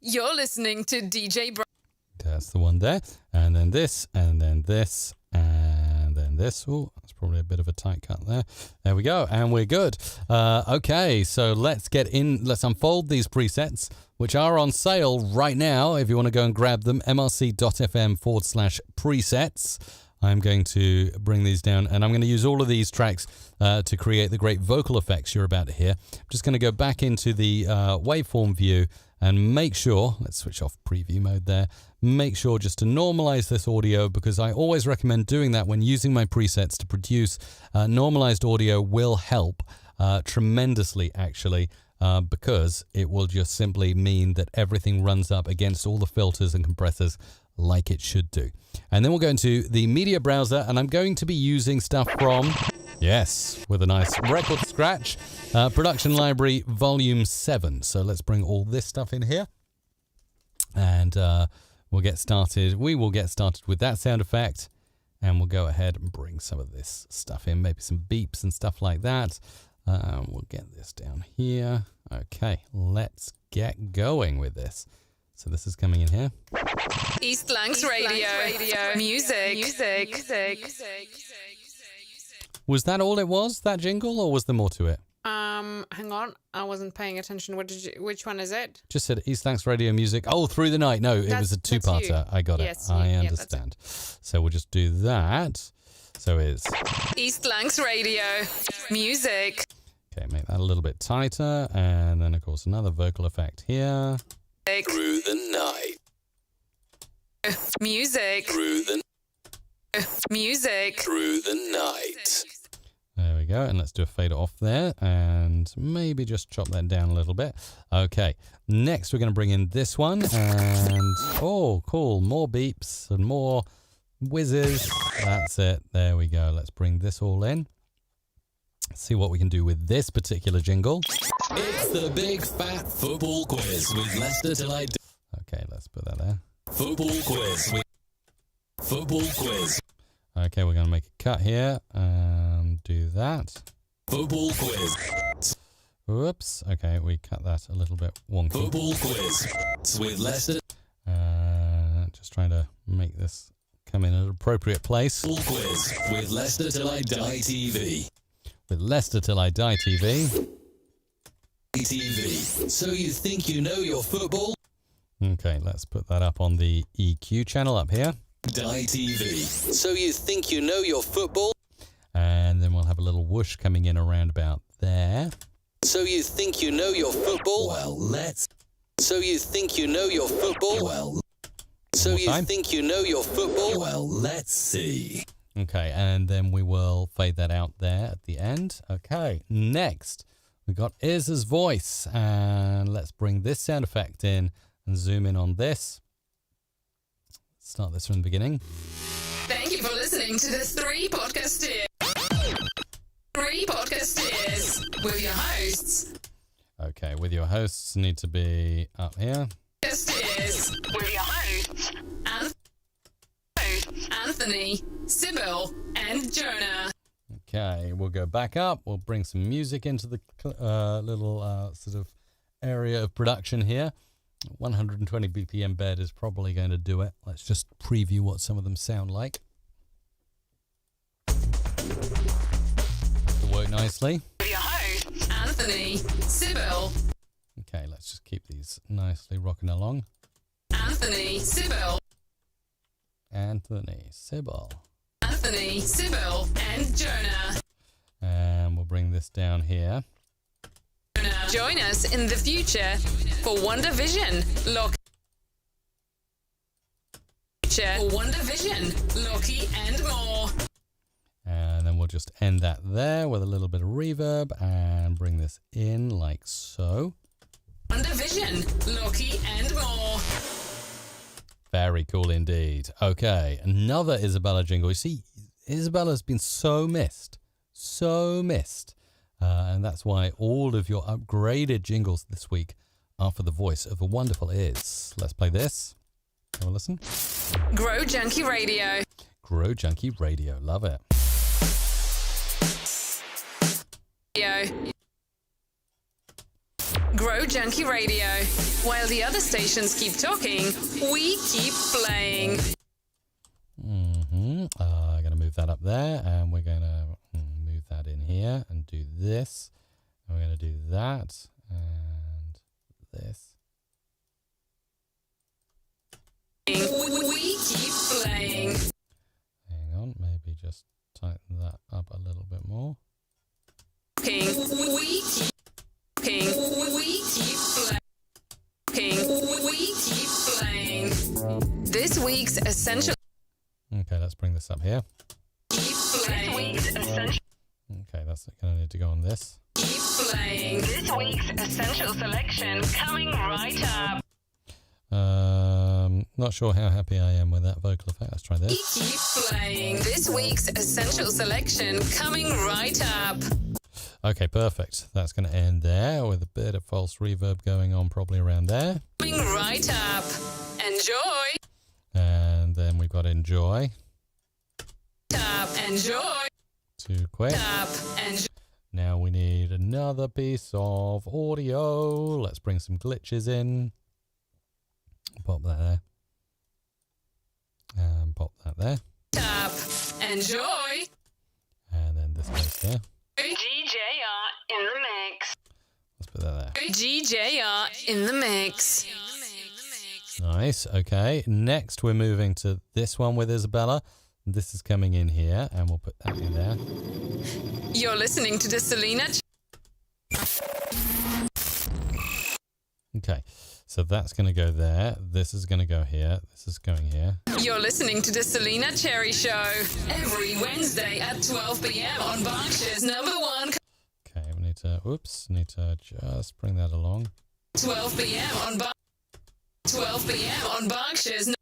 You're listening to DJ Brian. That's the one there. And then this, and then this, and then this. Oh, that's probably a bit of a tight cut there. There we go. And we're good. Okay, so let's unfold these presets, which are on sale right now. If you want to go and grab them, mrc.fm/presets. I'm going to bring these down, and I'm going to use all of these tracks to create the great vocal effects you're about to hear. I'm just going to go back into the waveform view and make sure, let's switch off preview mode there, make sure just to normalize this audio, because I always recommend doing that when using my presets to produce. Normalized audio will help tremendously, actually, because it will just simply mean that everything runs up against all the filters and compressors like it should do. And then we'll go into the media browser, and I'm going to be using stuff from Yes, with a nice record scratch. Production Library Volume 7. So let's bring all this stuff in here. And we'll get started. We will get started with that sound effect. And we'll go ahead and bring some of this stuff in. Maybe some beeps and stuff like that. We'll get this down here. Okay, let's get going with this. So this is coming in here. East Lancs Radio. Music. Was that all it was, that jingle, or was there more to it? Hang on. I wasn't paying attention. Which one is it? Just said East Lancs Radio Music. Oh, Through the Night. No, it was a two-parter. I got Yes, it. I yeah, understand. So we'll just do that. So it's... East Lancs Radio. Music. Okay, make that a little bit tighter. And then, of course, another vocal effect here. Through the night. Music. Through the Music. through the night. There we go. And let's do a fade off there. And maybe just chop that down a little bit. Okay. Next, we're going to bring in this one. And, oh, cool. More beeps and more whizzes. That's it. There we go. Let's bring this all in. See what we can do with this particular jingle. It's the big fat football quiz with Leicester till I die. Okay, let's put that there. Football quiz. Football quiz. Okay, we're going to make a cut here and do that. Football quiz. Whoops. Okay, we cut that a little bit wonky. Football quiz with Leicester. Just trying to make this come in at an appropriate place. Football quiz with Leicester till I die TV. With Leicester Till I Die TV. TV. So you think you know your football? Okay, let's put that up on the EQ channel up here. Die TV. So you think you know your football? And then we'll have a little whoosh coming in around about there. So you think you know your football? Well, let's. So you think you know your football? Well. So More you time. think you know your football? Well, let's see. Okay, and then we will fade that out there at the end. Okay, next we got Isa's voice. And let's bring this sound effect in and zoom in on this. Start this from the beginning. Thank you for listening to the Three Podcasteers. Three Podcasteers with your hosts. Okay, with your hosts need to be up here. Podcasteers with your hosts. Anthony, Sybil, and Jonah. Okay, we'll go back up. We'll bring some music into the little sort of area of production here. 120 BPM bed is probably going to do it. Let's just preview what some of them sound like. To work nicely. With your hosts, Anthony, Sybil. Okay, let's just keep these nicely rocking along. Anthony, Sybil. Anthony, Sybil. Anthony, Sybil, and Jonah. And we'll bring this down here. Join us in the future for Wonder Vision. Wonder Vision, Loki, and more. And then we'll just end that there with a little bit of reverb and bring this in like so. Wonder Vision, Loki, and more. Very cool indeed. Okay, another Isabella jingle. You see, Isabella's been so missed. And that's why all of your upgraded jingles this week are for the voice of a wonderful Is. Let's play this. Have a listen. Grow Junkie Radio. Grow Junkie Radio. Love it. Grow Junkie Radio. While the other stations keep talking, we keep playing. I'm going to move that up there, and we're going to move that in here and do this. And we're going to do that and this. We keep playing. Hang on, maybe just tighten that up a little bit more. We keep playing. This week's essential. Okay, let's bring this up here. Keep playing. This week's essential. Okay, that's going to need to go on this. Keep playing. This week's essential selection coming right up. Not sure how happy I am with that vocal effect. Let's try this. Keep playing. This week's Essential Selection coming right up. Okay, perfect. That's going to end there with a bit of false reverb going on probably around there. Coming right up. Enjoy. And then we've got enjoy. Enjoy. Too quick. Enjoy. Now we need another piece of audio. Let's bring some glitches in. Pop that there. And pop that there. Enjoy. And then this goes there. GJR in the mix. Let's put that there. GJR in the mix. Nice. Okay. Next, we're moving to this one with Isabella. This is coming in here, and we'll put that in there. You're listening to the Selena. Okay. So that's going to go there. This is going to go here. This is going here. You're listening to the Selena Cherry Show every Wednesday at 12 p.m. on Berkshire's #1. Okay. We need to just bring that along. 12 p.m. on 12 p.m. on Berkshire's.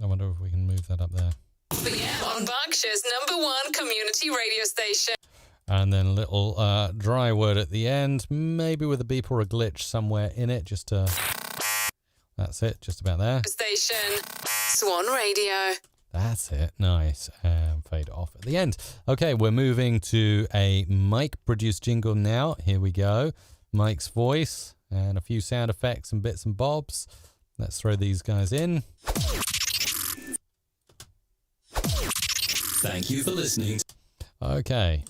I wonder if we can move that up there. p.m. on Berkshire's #1 community radio station. And then a little dry word at the end, maybe with a beep or a glitch somewhere in it, just to... That's it, just about there. Station Swan Radio. That's it, nice. And fade off at the end. Okay, we're moving to a Mike-produced jingle now. Here we go. Mike's voice and a few sound effects and bits and bobs. Let's throw these guys in. Thank you for listening. Okay,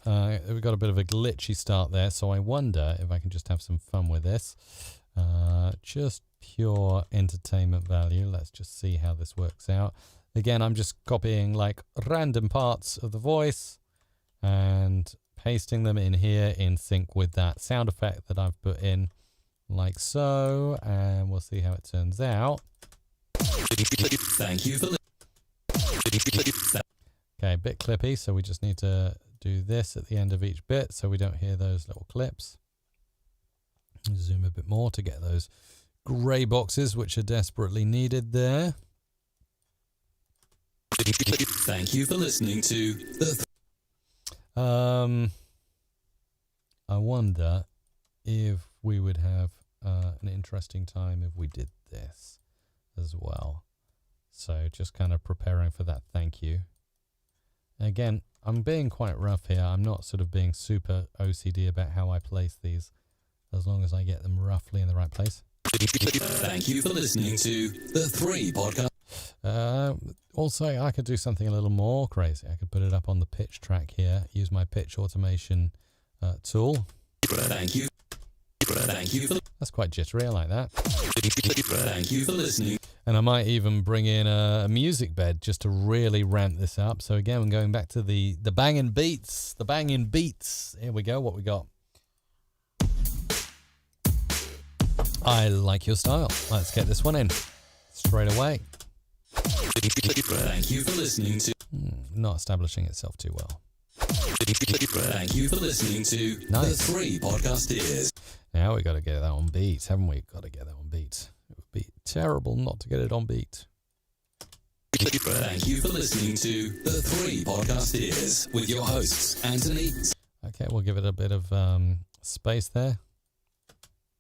we've got a bit of a glitchy start there, so I wonder if I can just have some fun with this. Just pure entertainment value. Let's just see how this works out. Again, I'm just copying like random parts of the voice and pasting them in here in sync with that sound effect that I've put in, like so, and we'll see how it turns out. Thank you for Okay, a bit clippy, so we just need to do this at the end of each bit so we don't hear those little clips. Zoom a bit more to get those grey boxes, which are desperately needed there. Thank you for listening to the... I wonder if we would have an interesting time if we did this as well. So just kind of preparing for that thank you. Again, I'm being quite rough here. I'm not sort of being super OCD about how I place these, as long as I get them roughly in the right place. Thank you for listening to the 3 podcast. Also, I could do something a little more crazy. I could put it up on the pitch track here, use my pitch automation tool. Thank you. Thank you for... That's quite jittery. I like that. Thank you for listening. And I might even bring in a music bed just to really ramp this up. So again, I'm going back to the banging beats. The banging beats. Here we go. What we got? I like your style. Let's get this one in straight away. Thank you for listening to... Not establishing itself too well. Thank you for listening to Nice. the 3 podcast. Now we got to get that on beat, haven't we? Got to get that on beat. It would be terrible not to get it on beat. Thank you for listening to the 3 podcast with your hosts, Anthony. Okay, we'll give it a bit of space there.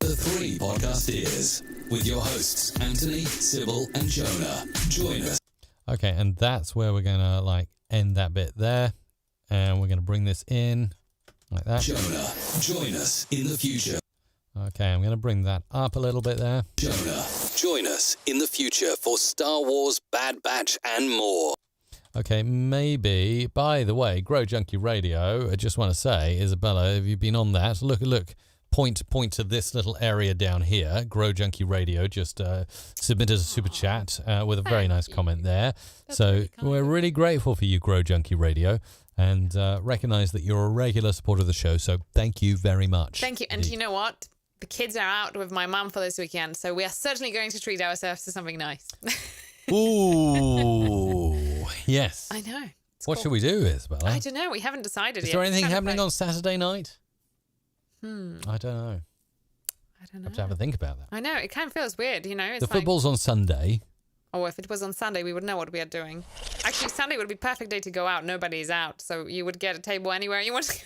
The 3 podcast with your hosts, Anthony, Sybil, and Jonah. Join us. Okay, and that's where we're going to like end that bit there. And we're going to bring this in like that. Jonah, join us in the future. Okay, I'm going to bring that up a little bit there. Jonah, join us in the future for Star Wars, Bad Batch, and more. Okay, maybe, by the way, Grow Junkie Radio, I just want to say, Isabella, have you been on that? Look, point to this little area down here. Grow Junkie Radio just submitted a super chat with a very nice comment there. So we're really grateful for you, Grow Junkie Radio, and recognize that you're a regular supporter of the show. So thank you very much. Thank you. And you know what? The kids are out with my mum for this weekend, so we are certainly going to treat ourselves to something nice. Ooh, yes. I know. What should we do, Isabella? I don't know. We haven't decided yet. Is there anything Kind of happening like- on Saturday night? I don't know. I don't know. Have to have a think about that. I know. It kind of feels weird, you know? It's The like, football's on Sunday. Oh, if it was on Sunday, we would know what we are doing. Actually, Sunday would be perfect day to go out. Nobody's out, so you would get a table anywhere you want to go.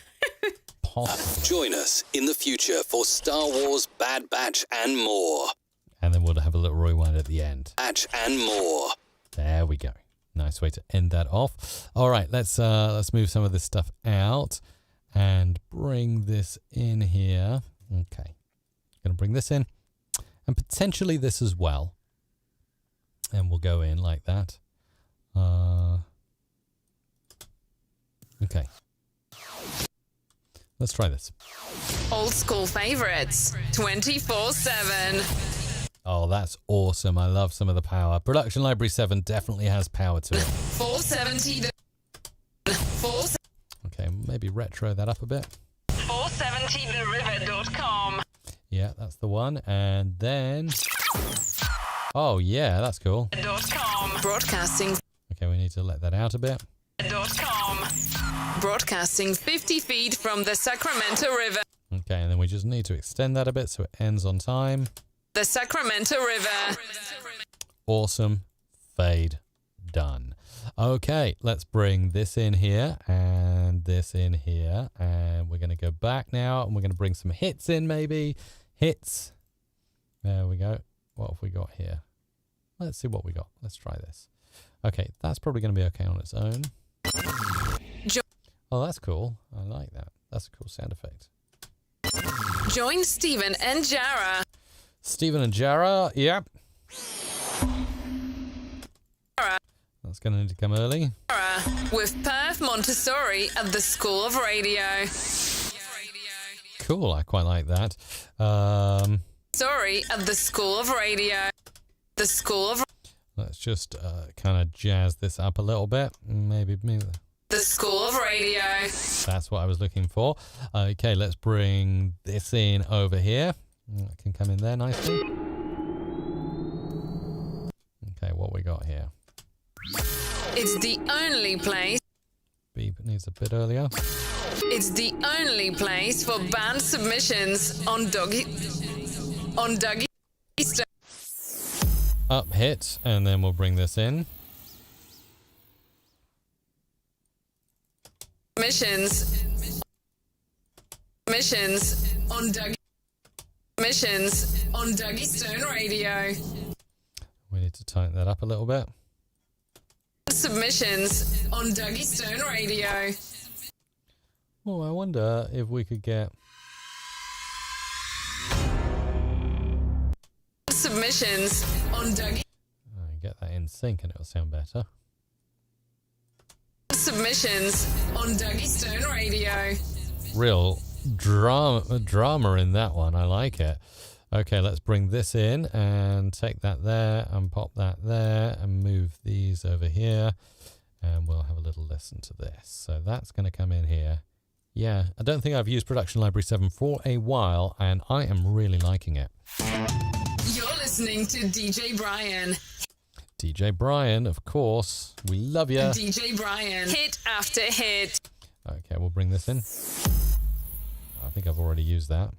Possible. Join us in the future for Star Wars, Bad Batch, and more. And then we'll have a little rewind at the end. Batch and more. There we go. Nice way to end that off. All right, let's move some of this stuff out and bring this in here. Okay. Going to bring this in and potentially this as well. And we'll go in like that. Okay. Let's try this. Old school favorites, 24/7. Oh, that's awesome. I love some of the power. Production Library 7 definitely has power to it. 470. Okay, maybe retro that up a bit. 470theriver.com. Yeah, that's the one. And then... Oh, yeah, that's cool. Broadcasting. Okay, we need to let that out a bit. Broadcasting 50 feet from the Sacramento River. Okay, and then we just need to extend that a bit so it ends on time. The Sacramento River. Awesome. Fade. Done. Okay, let's bring this in here and this in here. And we're going to go back now and we're going to bring some hits in maybe. Hits. There we go. What have we got here? Let's see what we got. Let's try this. Okay, that's probably going to be okay on its own. Oh, that's cool. I like that. That's a cool sound effect. Join Stephen and Jara. Stephen and Jara, yep. That's going to need to come early. With Perth Montessori at the School of Radio. Cool, I quite like that. Sorry, at the School of Radio. The School of... Let's just kind of jazz this up a little bit. Maybe. The School of Radio. That's what I was looking for. Okay, let's bring this in over here. That can come in there nicely. Okay, what we got here? It's the only place. Beep needs a bit earlier. It's the only place for band submissions on Dougie Stone. Up hit, and then we'll bring this in. Missions on Dougie Stone Radio. We need to tighten that up a little bit. Submissions on Dougie Stone Radio. Oh, I wonder if we could get... Submissions on Dougie. Get that in sync and it'll sound better. Submissions on Dougie Stone Radio. Real drama in that one. I like it. Okay, let's bring this in and take that there and pop that there and move these over here. And we'll have a little listen to this. So that's going to come in here. Yeah, I don't think I've used Production Library 7 for a while, and I am really liking it. You're listening to DJ Brian. DJ Brian, of course. We love you. DJ Brian. Hit after hit. Okay, we'll bring this in. I think I've already used that.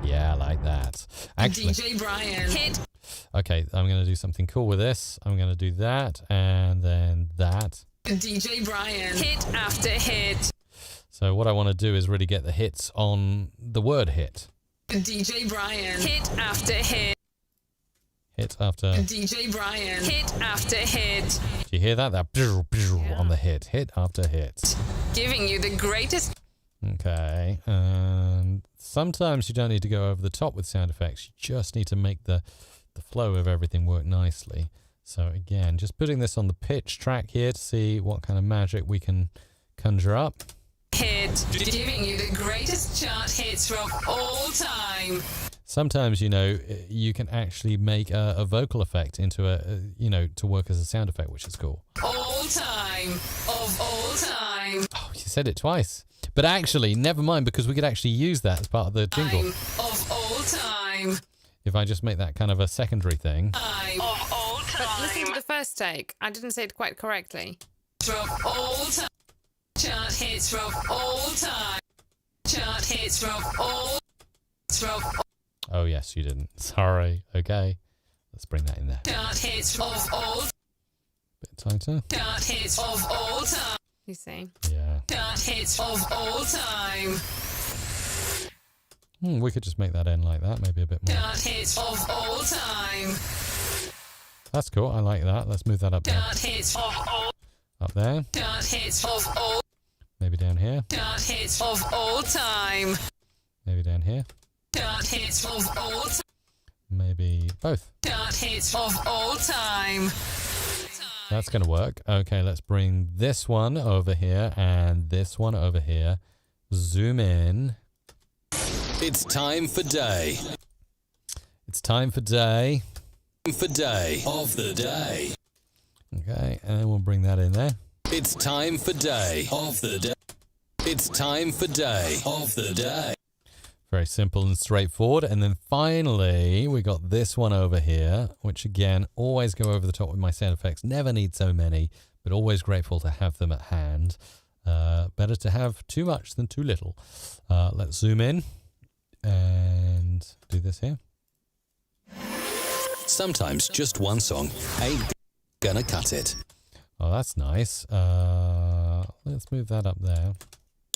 Yeah, I like that. Actually, DJ Brian. Hit. Okay, I'm going to do something cool with this. I'm going to do that and then that. DJ Brian. Hit after hit. So what I want to do is really get the hits on the word hit. DJ Brian. Hit after hit. Hit after... DJ Brian. Hit after hit. Do you hear that? That on the hit. Hit after hit. Giving you the greatest... Okay, and sometimes you don't need to go over the top with sound effects. You just need to make the flow of everything work nicely. So again, just putting this on the pitch track here to see what kind of magic we can conjure up. Hit. Giving you the greatest chart hits from all time. Sometimes, you know, you can actually make a vocal effect into to work as a sound effect, which is cool. All time. Of all time. Oh, you said it twice. But actually, never mind, because we could actually use that as part of the jingle. Of all time. If I just make that kind of a secondary thing. Of all time. But listen to the first take. I didn't say it quite correctly. From all time. Chart hits from all time. Chart hits from all. Oh, yes, you didn't. Sorry. Okay. Let's bring that in there. Chart hits of all. Bit tighter. Chart hits of all time. You see? Yeah. Chart hits of all time. We could just make that end like that, maybe a bit more. Chart hits of all time. That's cool. I like that. Let's move that up there. Chart hits of all. Up there. Chart hits of all. Maybe down here. Chart hits of all time. Maybe down here. Chart hits of all time. Maybe both. Chart hits of all time. That's going to work. Okay, let's bring this one over here and this one over here. Zoom in. It's time for day. It's time for day. For day of the day. Okay, and we'll bring that in there. It's time for day of the day. It's time for day of the day. Very simple and straightforward. And then finally, we got this one over here, which again, always go over the top with my sound effects. Never need so many, but always grateful to have them at hand. Better to have too much than too little. Let's zoom in and do this here. Sometimes just one song ain't gonna cut it. Oh, that's nice. Let's move that up there.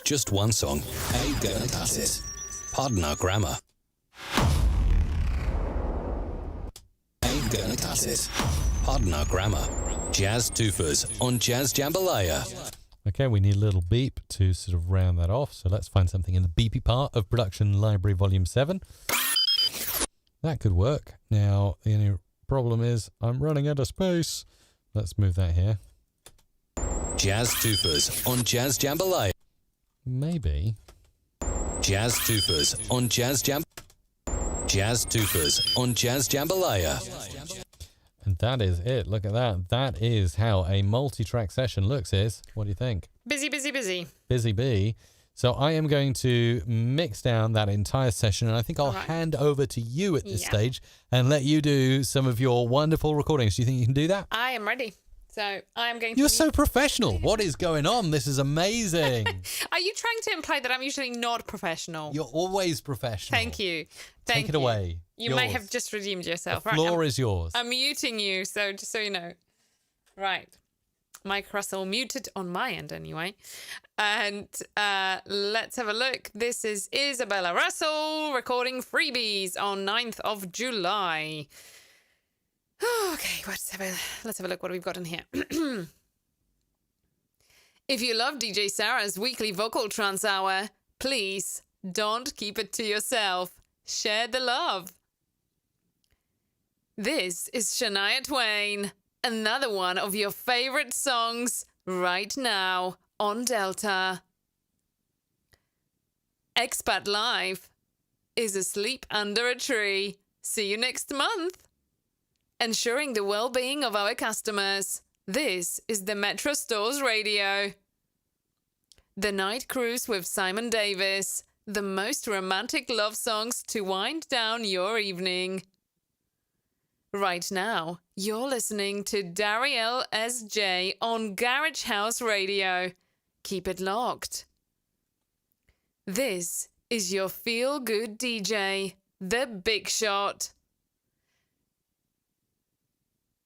Just one song ain't gonna cut it. Pardon our grammar. Ain't gonna cut it. Pardon our grammar. Jazz Tufers on Jazz Jambalaya. Okay, we need a little beep to sort of round that off. So let's find something in the beepy part of Production Library Volume 7. That could work. Now, the only problem is I'm running out of space. Let's move that here. Jazz Tufers on Jazz Jambalaya. Maybe. Jazz Tufers on Jazz Tufers on Jazz Jambalaya. And that is it. Look at that. That is how a multi-track session looks, Is. What do you think? Busy, busy, busy. Busy bee. So I am going to mix down that entire session, and I think I'll hand over to you at this stage and let you do some of your wonderful recordings. Do you think you can do that? I am ready. So I am going to... You're so professional. What is going on? This is amazing. Are you trying to imply that I'm usually not professional? You're always professional. Thank you. Take it away. You may have just redeemed yourself. The floor is yours. I'm muting you, so just so you know. Right. Mike Russell muted on my end anyway. And let's have a look. This is Isabella Russell recording Freebies on 9th of July. Okay, let's have a look what we've got in here. If you love DJ Sarah's weekly vocal trance hour, please don't keep it to yourself. Share the love. This is Shania Twain, another one of your favorite songs right now on Delta. Expat Live is asleep under a tree. See you next month. Ensuring the well-being of our customers. This is the Metro Stores Radio. The Night Cruise with Simon Davis. The most romantic love songs to wind down your evening. Right now, you're listening to Dariel S.J. on Garage House Radio. Keep it locked. This is your feel-good DJ, The Big Shot.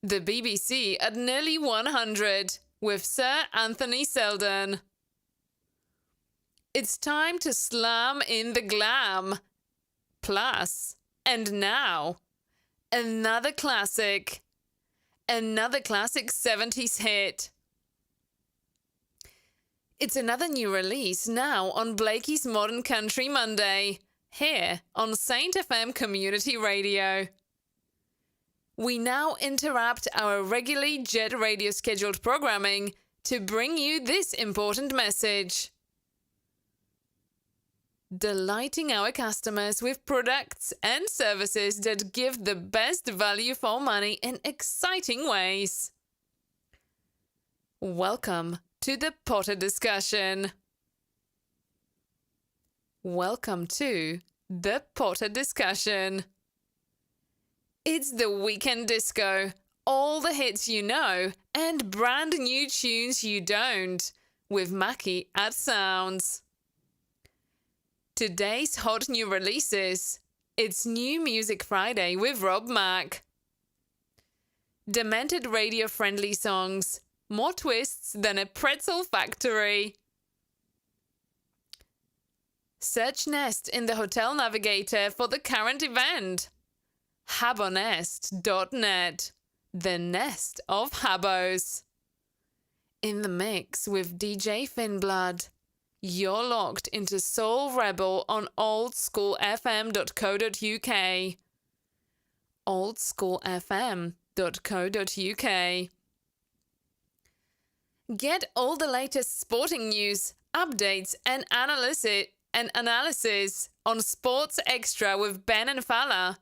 The BBC at nearly 100 with Sir Anthony Selden. It's time to slam in the glam. Plus, and now, another classic 70s hit. It's another new release now on Blakey's Modern Country Monday, here on Saint FM Community Radio. We now interrupt our regularly Jet Radio scheduled programming to bring you this important message. Delighting our customers with products and services that give the best value for money in exciting ways. Welcome to the Potter Discussion. Welcome to the Potter Discussion. It's the weekend disco, all the hits you know and brand new tunes you don't, with Mackie at Sounds. Today's hot new releases. It's New Music Friday with Rob Mack. Demented radio-friendly songs. More twists than a pretzel factory. Search Nest in the Hotel Navigator for the current event. Habonest.net. The nest of habos. In the mix with DJ Finblood. You're locked into Soul Rebel on oldschoolfm.co.uk. oldschoolfm.co.uk. Get all the latest sporting news, updates, and analysis on Sports Extra with Ben and Fala.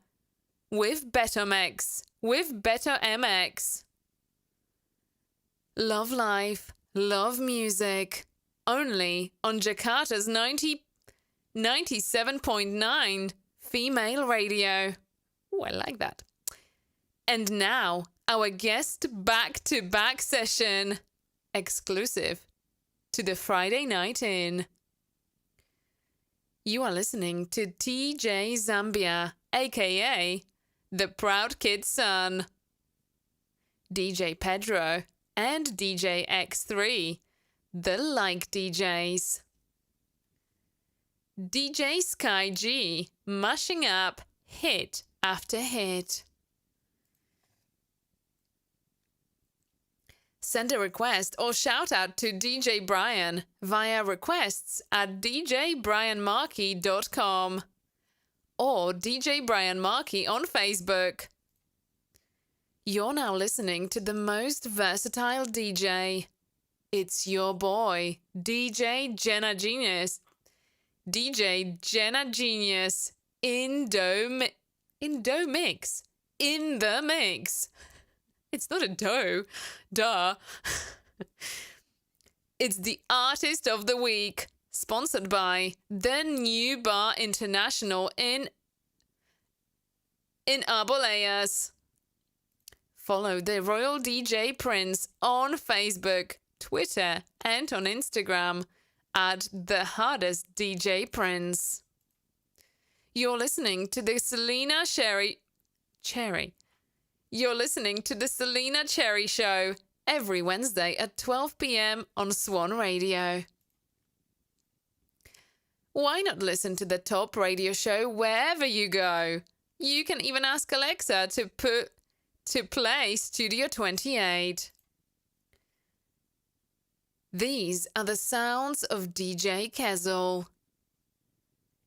With BetterMX. With BetterMX. Love life. Love music. Only on Jakarta's 97.9 female radio. Oh, I like that. And now, our guest back-to-back session. Exclusive to the Friday Night In. You are listening to TJ Zambia, aka the Proud Kid's son. DJ Pedro and DJ X3. The Like DJs. DJ Sky G, mashing up hit after hit. Send a request or shout out to DJ Brian via requests at djbrianmarkey.com or DJ Brian Markey on Facebook. You're now listening to the most versatile DJ. It's your boy, DJ Jenna Genius. DJ Jenna Genius in the mix. It's not a dough. Duh. It's the Artist of the Week, sponsored by The New Bar International in Arboleas. Follow the Royal DJ Prince on Facebook, Twitter, and on Instagram at The Hardest DJ Prince. You're listening to the Selena Cherry. You're listening to the Selena Cherry Show every Wednesday at 12 p.m. on Swan Radio. Why not listen to the top radio show wherever you go? You can even ask Alexa to play Studio 28. These are the sounds of DJ Kezel,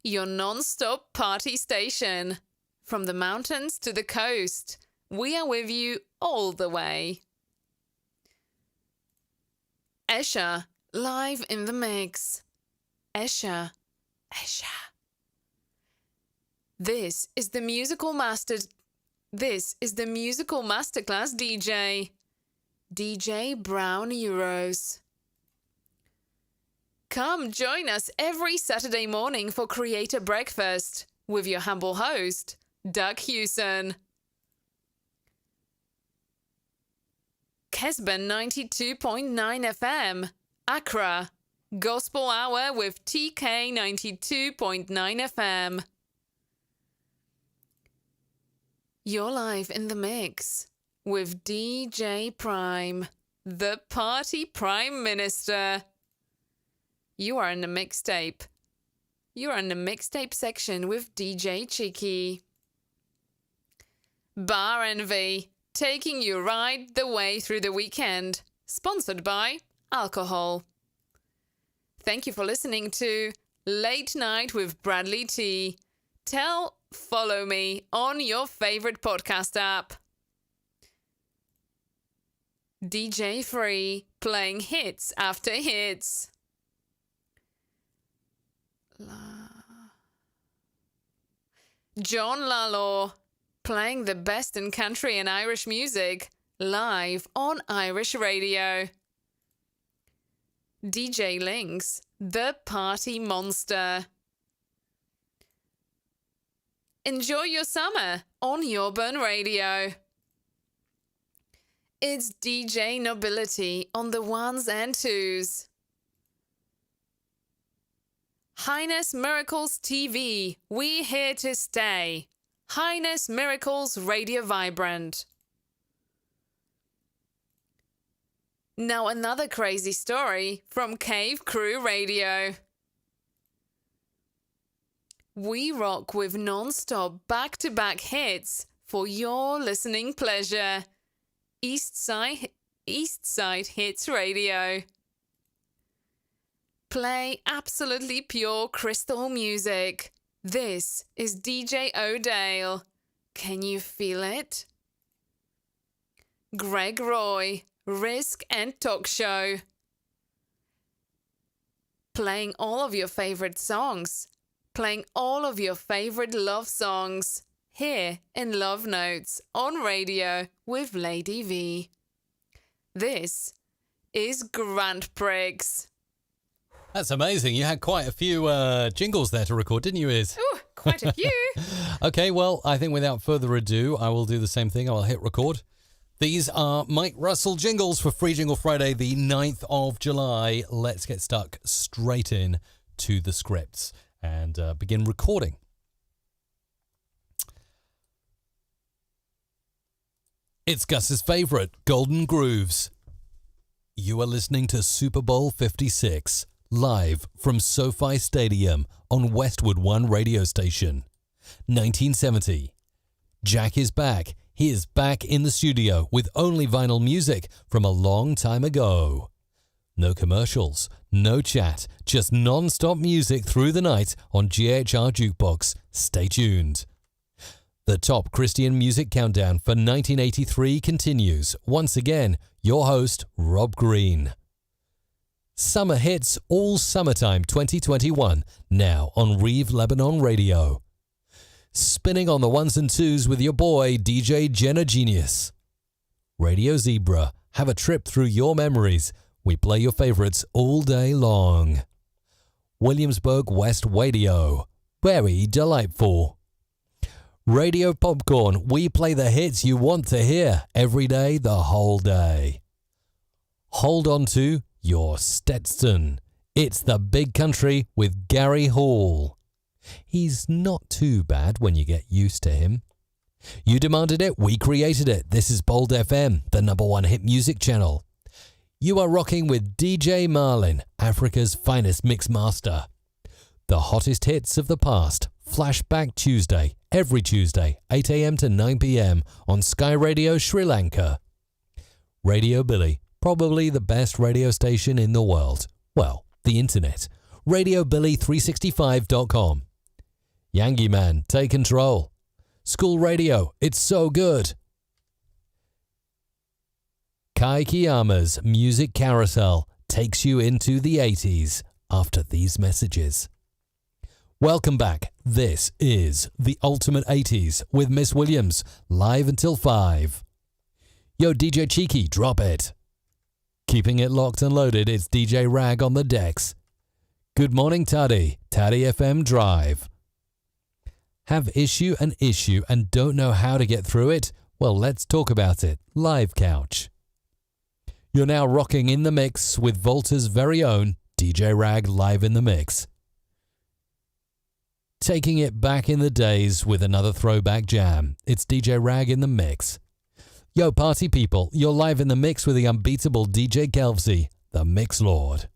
your non-stop party station. From the mountains to the coast, we are with you all the way. Esha, live in the mix. Esha. This is the musical masterclass DJ. DJ Brown Euros. Come join us every Saturday morning for Creator Breakfast with your humble host, Doug Hewson. Kesben 92.9 FM, Accra. Gospel Hour with TK 92.9 FM. You're live in the mix with DJ Prime, the Party Prime Minister. You are in the mixtape. You are in the mixtape section with DJ Cheeky. Bar Envy, taking you right the way through the weekend. Sponsored by alcohol. Thank you for listening to Late Night with Bradley T. Follow me on your favorite podcast app. DJ Free, playing hits after hits. John Lalaw, playing the best in country and Irish music, live on Irish radio. DJ Links, the Party Monster. Enjoy your summer on Yourburn Radio. It's DJ Nobility on the ones and twos. Highness Miracles TV, we here to stay. Highness Miracles Radio Vibrant. Now another crazy story from Cave Crew Radio. We rock with non-stop back-to-back hits for your listening pleasure. East Side Hits Radio. Play absolutely pure crystal music. This is DJ O'Dale. Can you feel it? Greg Roy, Risk and Talk Show. Playing all of your favorite songs. Playing all of your favorite love songs. Here in Love Notes on radio with Lady V. This is Grand Prix. That's amazing. You had quite a few jingles there to record, didn't you, Iz? Ooh, quite a few. Okay, well, I think without further ado, I will do the same thing. I will hit record. These are Mike Russell jingles for Free Jingle Friday, the 9th of July. Let's get stuck straight in to the scripts and begin recording. It's Gus's favorite, Golden Grooves. You are listening to Super Bowl 56, live from SoFi Stadium on Westwood One radio station. 1970. Jack is back. He is back in the studio with only vinyl music from a long time ago. No commercials, no chat, just non-stop music through the night on GHR Jukebox. Stay tuned. The top Christian music countdown for 1983 continues. Once again, your host, Rob Green. Summer hits all summertime 2021, now on Reeve Lebanon Radio. Spinning on the ones and twos with your boy, DJ Jenna Genius. Radio Zebra, have a trip through your memories. We play your favorites all day long. Williamsburg West Radio, very delightful. Radio Popcorn, we play the hits you want to hear every day, the whole day. Hold on to your Stetson. It's the Big Country with Gary Hall. He's not too bad when you get used to him. You demanded it, we created it. This is Bold FM, the #1 hit music channel. You are rocking with DJ Marlin, Africa's finest mix master. The hottest hits of the past, Flashback Tuesday, every Tuesday, 8 a.m. to 9 p.m. on Sky Radio Sri Lanka. Radio Billy, probably the best radio station in the world. Well, the internet. RadioBilly365.com. Yangi Man, take control. School Radio, it's so good. Kai Kiyama's Music Carousel takes you into the 80s after these messages. Welcome back. This is the Ultimate 80s with Miss Williams, live until 5. Yo, DJ Cheeky, drop it. Keeping it locked and loaded, it's DJ Rag on the decks. Good morning, Taddy. Taddy FM Drive. Have issue and don't know how to get through it? Well, let's talk about it. Live Couch. You're now rocking in the mix with Volta's very own DJ Rag live in the mix. Taking it back in the days with another throwback jam. It's DJ Rag in the mix. Yo, party people, you're live in the mix with the unbeatable DJ Kelvsey, the Mix Lord.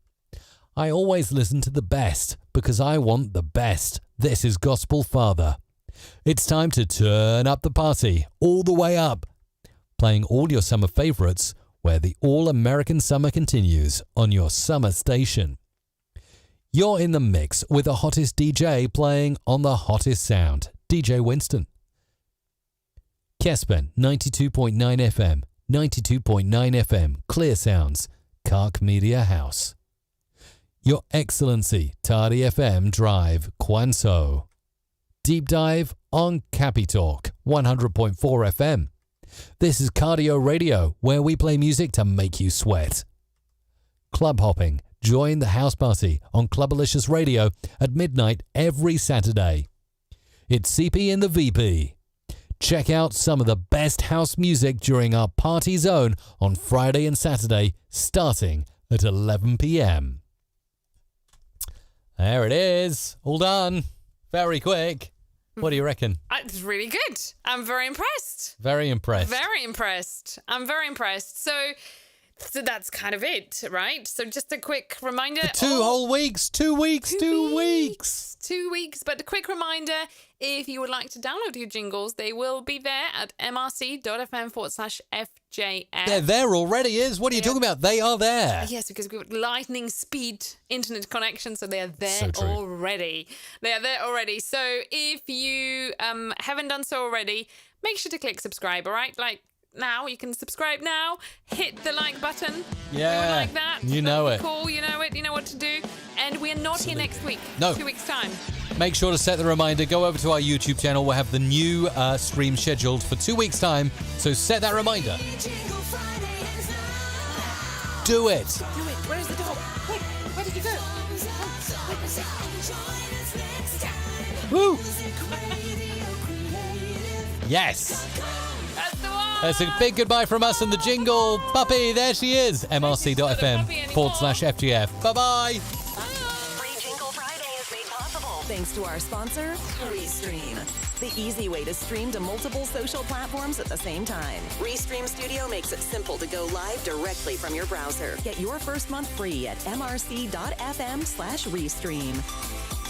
I always listen to the best because I want the best. This is Gospel Father. It's time to turn up the party all the way up. Playing all your summer favorites where the all-American summer continues on your summer station. You're in the mix with the hottest DJ playing on the hottest sound, DJ Winston. Kespen, 92.9 FM, 92.9 FM, Clear Sounds, Kark Media House. Your Excellency, Tardy FM Drive, Kwanso. Deep Dive on Cappy Talk, 100.4 FM. This is Cardio Radio, where we play music to make you sweat. Club hopping. Join the house party on Clubalicious Radio at midnight every Saturday. It's CP in the VP. Check out some of the best house music during our party zone on Friday and Saturday, starting at 11 p.m. There it is. All done. Very quick. What do you reckon? It's really good. I'm very impressed. Very impressed. Very impressed. I'm very impressed. So So that's kind of it, right? So just a quick reminder. For 2 whole weeks. 2 weeks. 2 weeks. 2 weeks. But a quick reminder, if you would like to download your jingles, they will be there at mrc.fm/FJF. They're there already, What are you talking about? They are there. Yes, because we've got lightning speed internet connection, so they are there So true. already. They are there already. So if you haven't done so already, make sure to click subscribe, all right? Like, now you can subscribe now, hit the like button. Yeah, We would like that. you know That'd it. be cool, you know it, you know what to do. And we're not here next week. No. 2 weeks time. Make sure to set the reminder. Go over to our YouTube channel. We'll have the new stream scheduled for 2 weeks' time. So set that reminder. Do it. Do it. Where's the dog? Quick, where did you go? Woo! Yes. That's the one. That's a big goodbye from us and the jingle puppy. There she is. mrc.fm/FGF. Bye-bye. Free Jingle Friday is made possible thanks to our sponsor, Restream. The easy way to stream to multiple social platforms at the same time. Restream Studio makes it simple to go live directly from your browser. Get your first month free at mrc.fm/Restream.